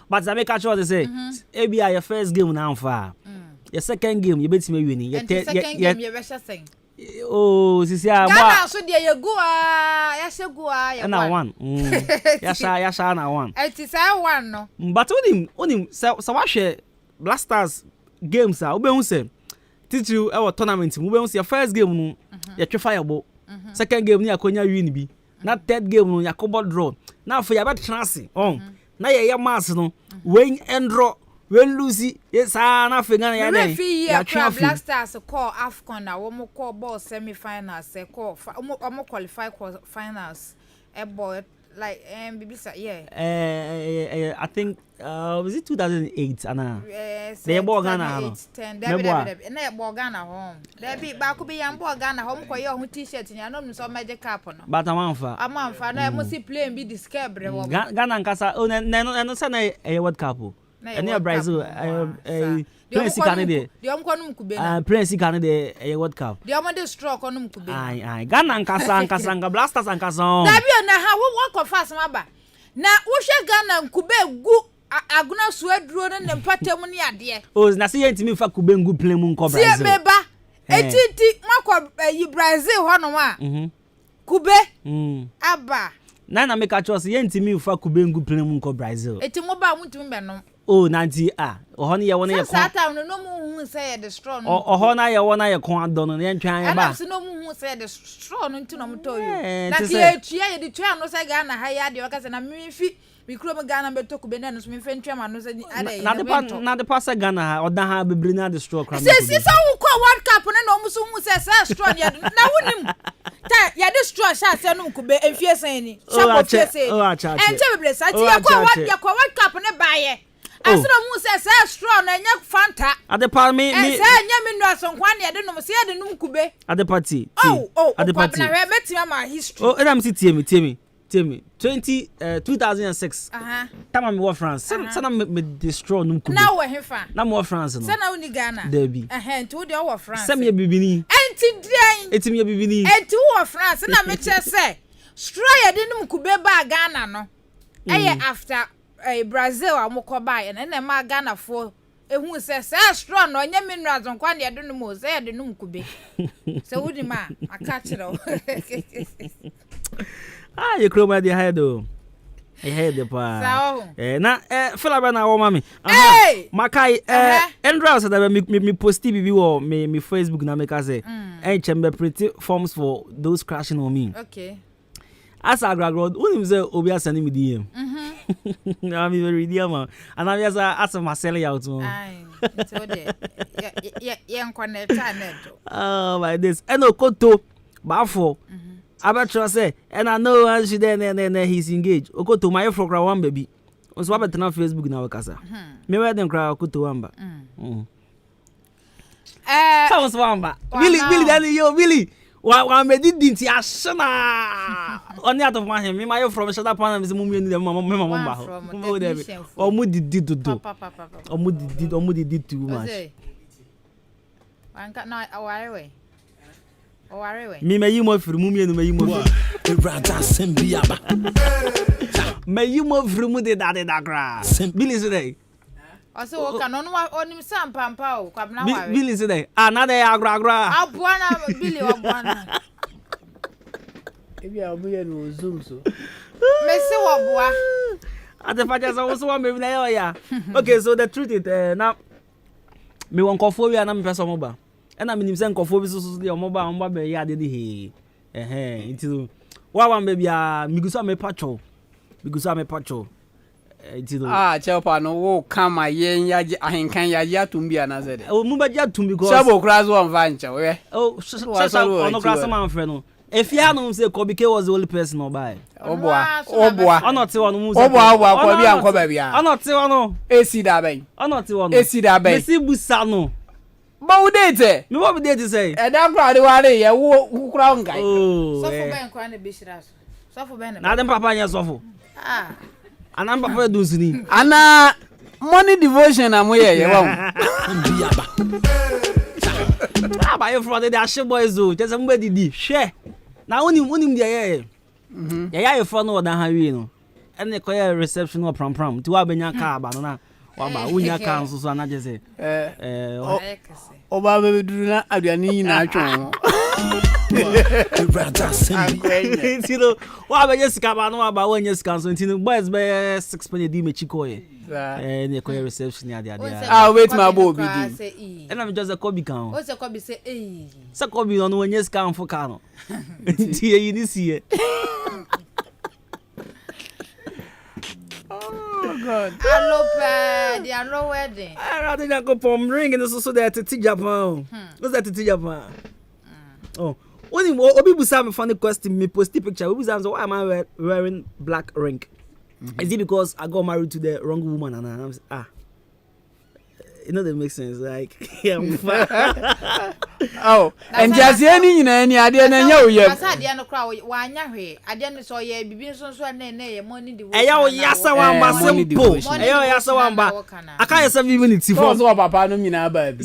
But I make sure they say ABI your first game now far. Your second game you bet me winning. Your second game you be thing. Oh, sisi a Ghana so de ye go ya she go ya na one. Ya sha na one. It is one no. But onim so wa hwe Blasters games a obehu say titu e wo tournament mu obehu say your first game no ya twe fireball. Second game ni akonya win bi. Na third game no ya kobo draw. Na for ya bet chance na ye mass no when and draw when Lucy yes na fe Ghana ya dey ya Blasters call Ahenkan na wo call ball semi finals se call wo qualify finals e ball like bibisa yeah I think was it 2008 ana they ball Ghana no 10 na ball Ghana home there be ba ko be yan ball Ghana home ko ye ho t-shirt nya no so magic cap no but amanfa na mo si play bi discover wo Ghana nkasa no say na World Cup any Brazil Prince Canada the onkonum kube Prince Canada World Cup the amade stroke onum kube ai Ghana nkasa Blasters nkasa da bi na ha wo confess maba na wo hwe Ghana kube gu aguna so aduro no ne mpatam ne ade oh na say yentimi fa kube ngu play mu nko Brazil sie beba etiti makọ yi Brazil ho no a kube aba na make a choice yentimi fa kube ngu play mu nko Brazil eti mo ba mutumi be no oh nanti oho ne ye wona ye kon sata no mu hu say the straw no oho na ye wona ye kon adon no ye ntwan ye ba ana no mu hu say the straw no nti no mto yo na ti etua ye de tua no say Ghana ha ya de wakase na mifi mikro me Ghana beto ku be na no so mifi ntwa ma no say na de pass Ghana ha oda ha bebre na the straw kram se so wo ko World Cup no mu so hu say straw ye na wonim ta ye de straw straw sha se no kube enfie sen ni sha fie sen enche bebre sa ti yakwa what cup ne baye asro mu se straw na nya fanta ade pa me se nya me nu asonkwa ne de no se de no kube ade party ade party na we metima ma history na me tie me 2006 tama me wo France sana me destroy num kube na wo hefa na mo France no sana uni Ghana Debi nti de wo France sam ye bibini enti dren eti me bibini enti wo France na me che se straw ye de num kube ba Ghana no eye after Brazil amokoba ye na ma Ghana fo ehun se straw no nya minerals nkwa ne de num se ye de num kube se wudi ma aka kire you chroma the head though. I head the pa. Na feel about na wo mami. Makai Andrew said that me post bibi wo me Facebook na make say chembe pretty forms for those crashing on me. Okay. As I grad unim say obi asani me DM. Na me very DM and I just ask Marcel out. Ai. So there. Yeah connect net. Oh my this. Eno koto bafo. Abatro say and I know and she then he's engaged. Okoto my for kra one baby. Onso abet na Facebook na wakasa. Me we dem kra okoto wamba. Sounds wamba. Billy then yo Billy. Wa me didn't ashna. Only out of my him. Me my from shada pan me mummy ni dem mama mama. Mo dem. O mu did do. O mu did too much. Wanka na aware me yi mo firi mu mienu me yi mo brother sembiaba me yi mo firi mu de da gra Billy say o se wo kan no onim sampampa o kwabna ware Billy say na de agra aboa na Billy aboa na ebi abuye no zoom so me se wo boa ate faja so wo me na ya okay so the truth is now me won kofo wi na me pesa mo ba na me nim se nkofo bi so de omoba be ya de he nti wa baby a migusa me pacho nti chepa no wo kama yen ya ahenkan ya tumbia na zede o mu ba ya tumbi because sabo kra zo vancha we ono kra sama mfre no efia no se Kobike was the only person no buy oboa ono te wono mu se oboa ko bia nko ba bia ono te wono esi da ben mesi busa no ba wo date me wo date say e da kra de ware ye wo kra ngai so fo ben kra na bishira so fo ben na dem papa nya so fo ana papa dunsini ana money devotion am ye wo biaba ba you from the ashe boys o just somebody di share na onim dia ya you from no da ha wi no ene ko ya reception no pram ti wa benya ka aba no na wa ba unya ka nso so na je say oba be duru na aduani na atwon Tino, wa be sika ba no wa ba wanya sika so tino boys be 6 penny di mechi ko ye ne ko reception ya dia wait my boy be di and I'm just a Kobe kan o se Kobe say sa Kobe no wanya sika anfo ka no ti ye ni si ye oh god hello pa the hello wedding I rather not go pom ring and so that to Japan what's that to Japan oh only obi busa me funny question me post picture obi busa why am I wearing black ring is it because I got married to the wrong woman and I'm you know that makes sense like oh and just any ni ade na nya oyem asa ade no kra wa anya hwe ade no so ye bibi so na ye money di eya o yasa wamba simple eya o yasa wamba aka yasa bibi ni tifo so papa no nyina ba bi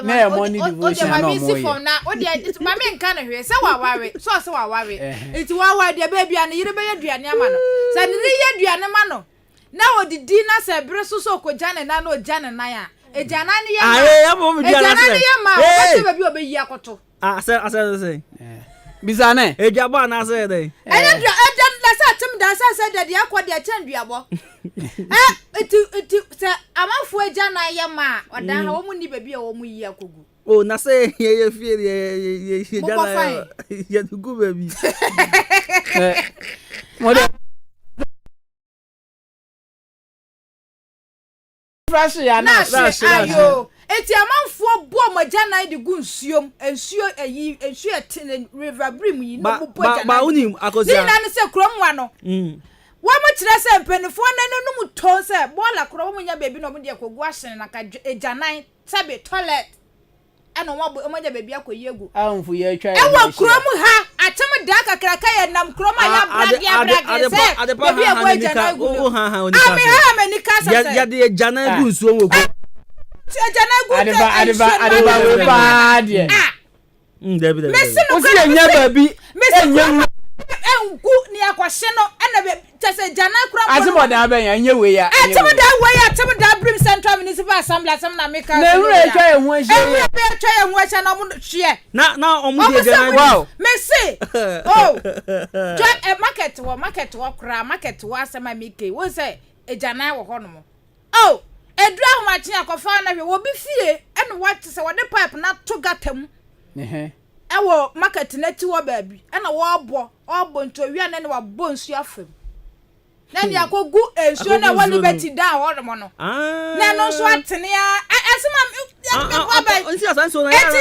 na ye money devotion na mo ye na o de ma me nka na hwe se wa ware so wa ware enti wa wa de ba bia na yire be yaduane ama no sa ni yaduane ma no na odidi na se bre so ko jane na o jane na ya ejana ni ya ejana ni ya ma o se baby obeyi akoto say bizane ejaba na say dey eja la sa tim da sa dey akodi a chanduabo eti se amanfo ejana ya ma odan ha wo mu ni baby wo mu yi akogu oh na say ye fie ye ejana ye dugu baby fresh ya na ayo eti amanfo bo magana de gu nsuom ensuo ayi ensuo ete river brim yi no bo agana ba unim akosia ni na ne se kromwa no wa mo kire se mpenifo na no mu ton se bola kro mo nya bebi no mo de akogu ahyen na ka ejanan sabe toilet ana mo nya bebi akoyi egu amfu ye atwa e wo krom ha atem da kakraka ye nam krom ya brage se bebi akoyi ejanan egu ha onika ami ha manika se ya de ejanan egu nsuo wo ko ejanan egu adeba we ba de David o si enya baby enya engu ni akwahye no ana be tese jana kura azimo da ben anya we ya atimo da brim central municipal assembly asem na meka na enwe etwa ehu ahye be etwa ehu ahye na omo hye na omo de jana wow Messi oh market wo kura market wo asema meke wo say ejana wo ho no oh edura ho machi akofa na hwe wo bi fie ene what say wo de pipe na to gatam ewo market na ti wo baabi ena wo obo ntowia na ne wa bo nsu afem na dia akogu ensu na wali beti da ho no na no so atene a asema onsi asanso na eti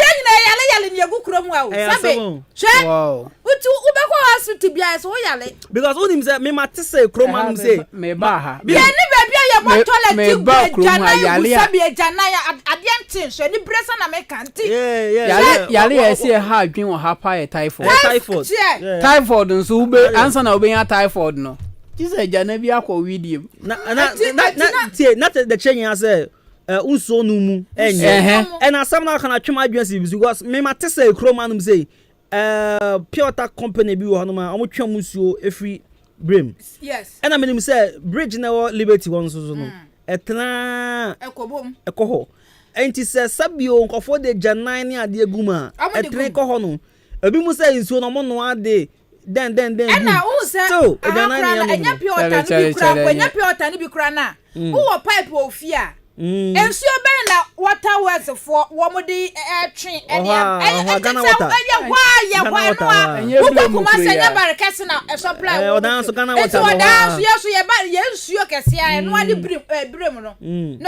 yale ni egu kuro mu a o sabe hwe utu ubekọ hospital bia so yale because onim say me mate say kroma num say me ba ha bia ni baabi ya mo toilet gu jana yale sabe jana ya adiantin so ni bresa na me kanti yale ya say ha adwen wo ha pa e typhoid nso ube ansa na ube ya typhoid no Jesus jana bi akọ video na tie na the change say unso no mu enye and asam na kana twema adwensi because me mate say kroma num say pure company bi wo no ma omo twam nsuo efri brim yes and I mean say bridge na liberty won so no etna ekoho enti say sabio nkofo de janan ni ade aguma etna ekoho no ebi mu say nsuo no mo no ade den na u say so janan ni anya pure water ni bi kura na wo pipe wo fia ensuo ben na water works for wo mo de twen Ghana water wo kuma senya barekese na supply o dan so Ghana water o dan so yeso ye ba ye nsuo kese ya no ade brem no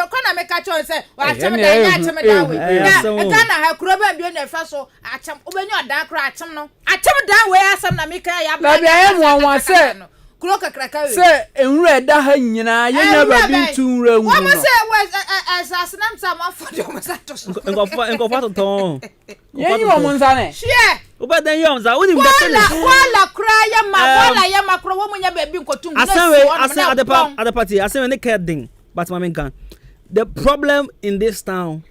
kona me ka chon say wa atem da we Ghana ha kuro ba bi na fa so atem obenyu odan kro atem dan we asem na me ka ya ba bia e mo say kuro kakraka we say enwura eda ha nyina yenya ba bi tunwura ngu no wo say asasinam sama for the masatos enko to yenyi wo munza ne hye obadan yom za woni mbetele wala kra ya ma kro wo munya ba bi nkotungu asa adepati asenwe ne kedin but mamenkan the problem in this town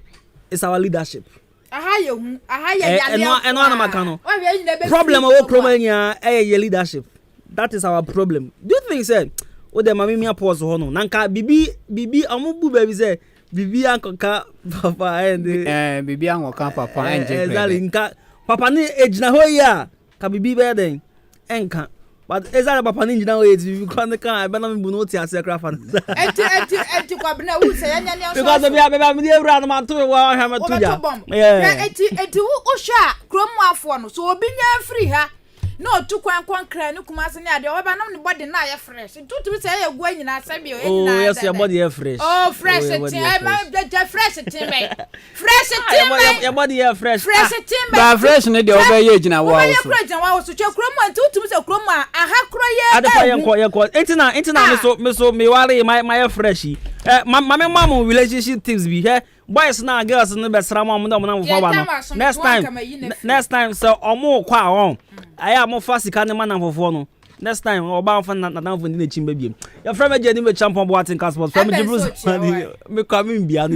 is our leadership eno ana makano problem o kromanya your leadership. That is our problem. Do you think say o de mami mi pause ho no nanka bibi amubu baby say bibi ankoka papa bibi ankoka papa exactly nka papa ni ejina ho ya ka bibi be den enka but exactly papa ni ejina ho ya bibi kan ka be na me bu no ti ase craft enti kwa bna wu say anya ne so because be me ewra no ma to wa ha ma to ja enti wo hwa kromu afo no so obi nya free ha no tu kwan kra ni kuma se ne ade oba nam ne body na ya fresh tutu bi se ya gwa nyina sabi o nyina oh yes your body is fresh fresh tin I ma fresh tin me your body is fresh tin me ba fresh ne de oba ye gina wa so oba ye gina wa so twa kro mu tutu se kro mu aha kro ye ade pa yenko me so me ware my fresh mama relationship tips bi he boys na girls no be sra mo na mo fo ba no next time so omo kwa on aya mo fa sika ne mana fofo no next time oba fa na na fo ni na chimba biem ya fra me je ni me champion boating passport from Jibril me kwa me bia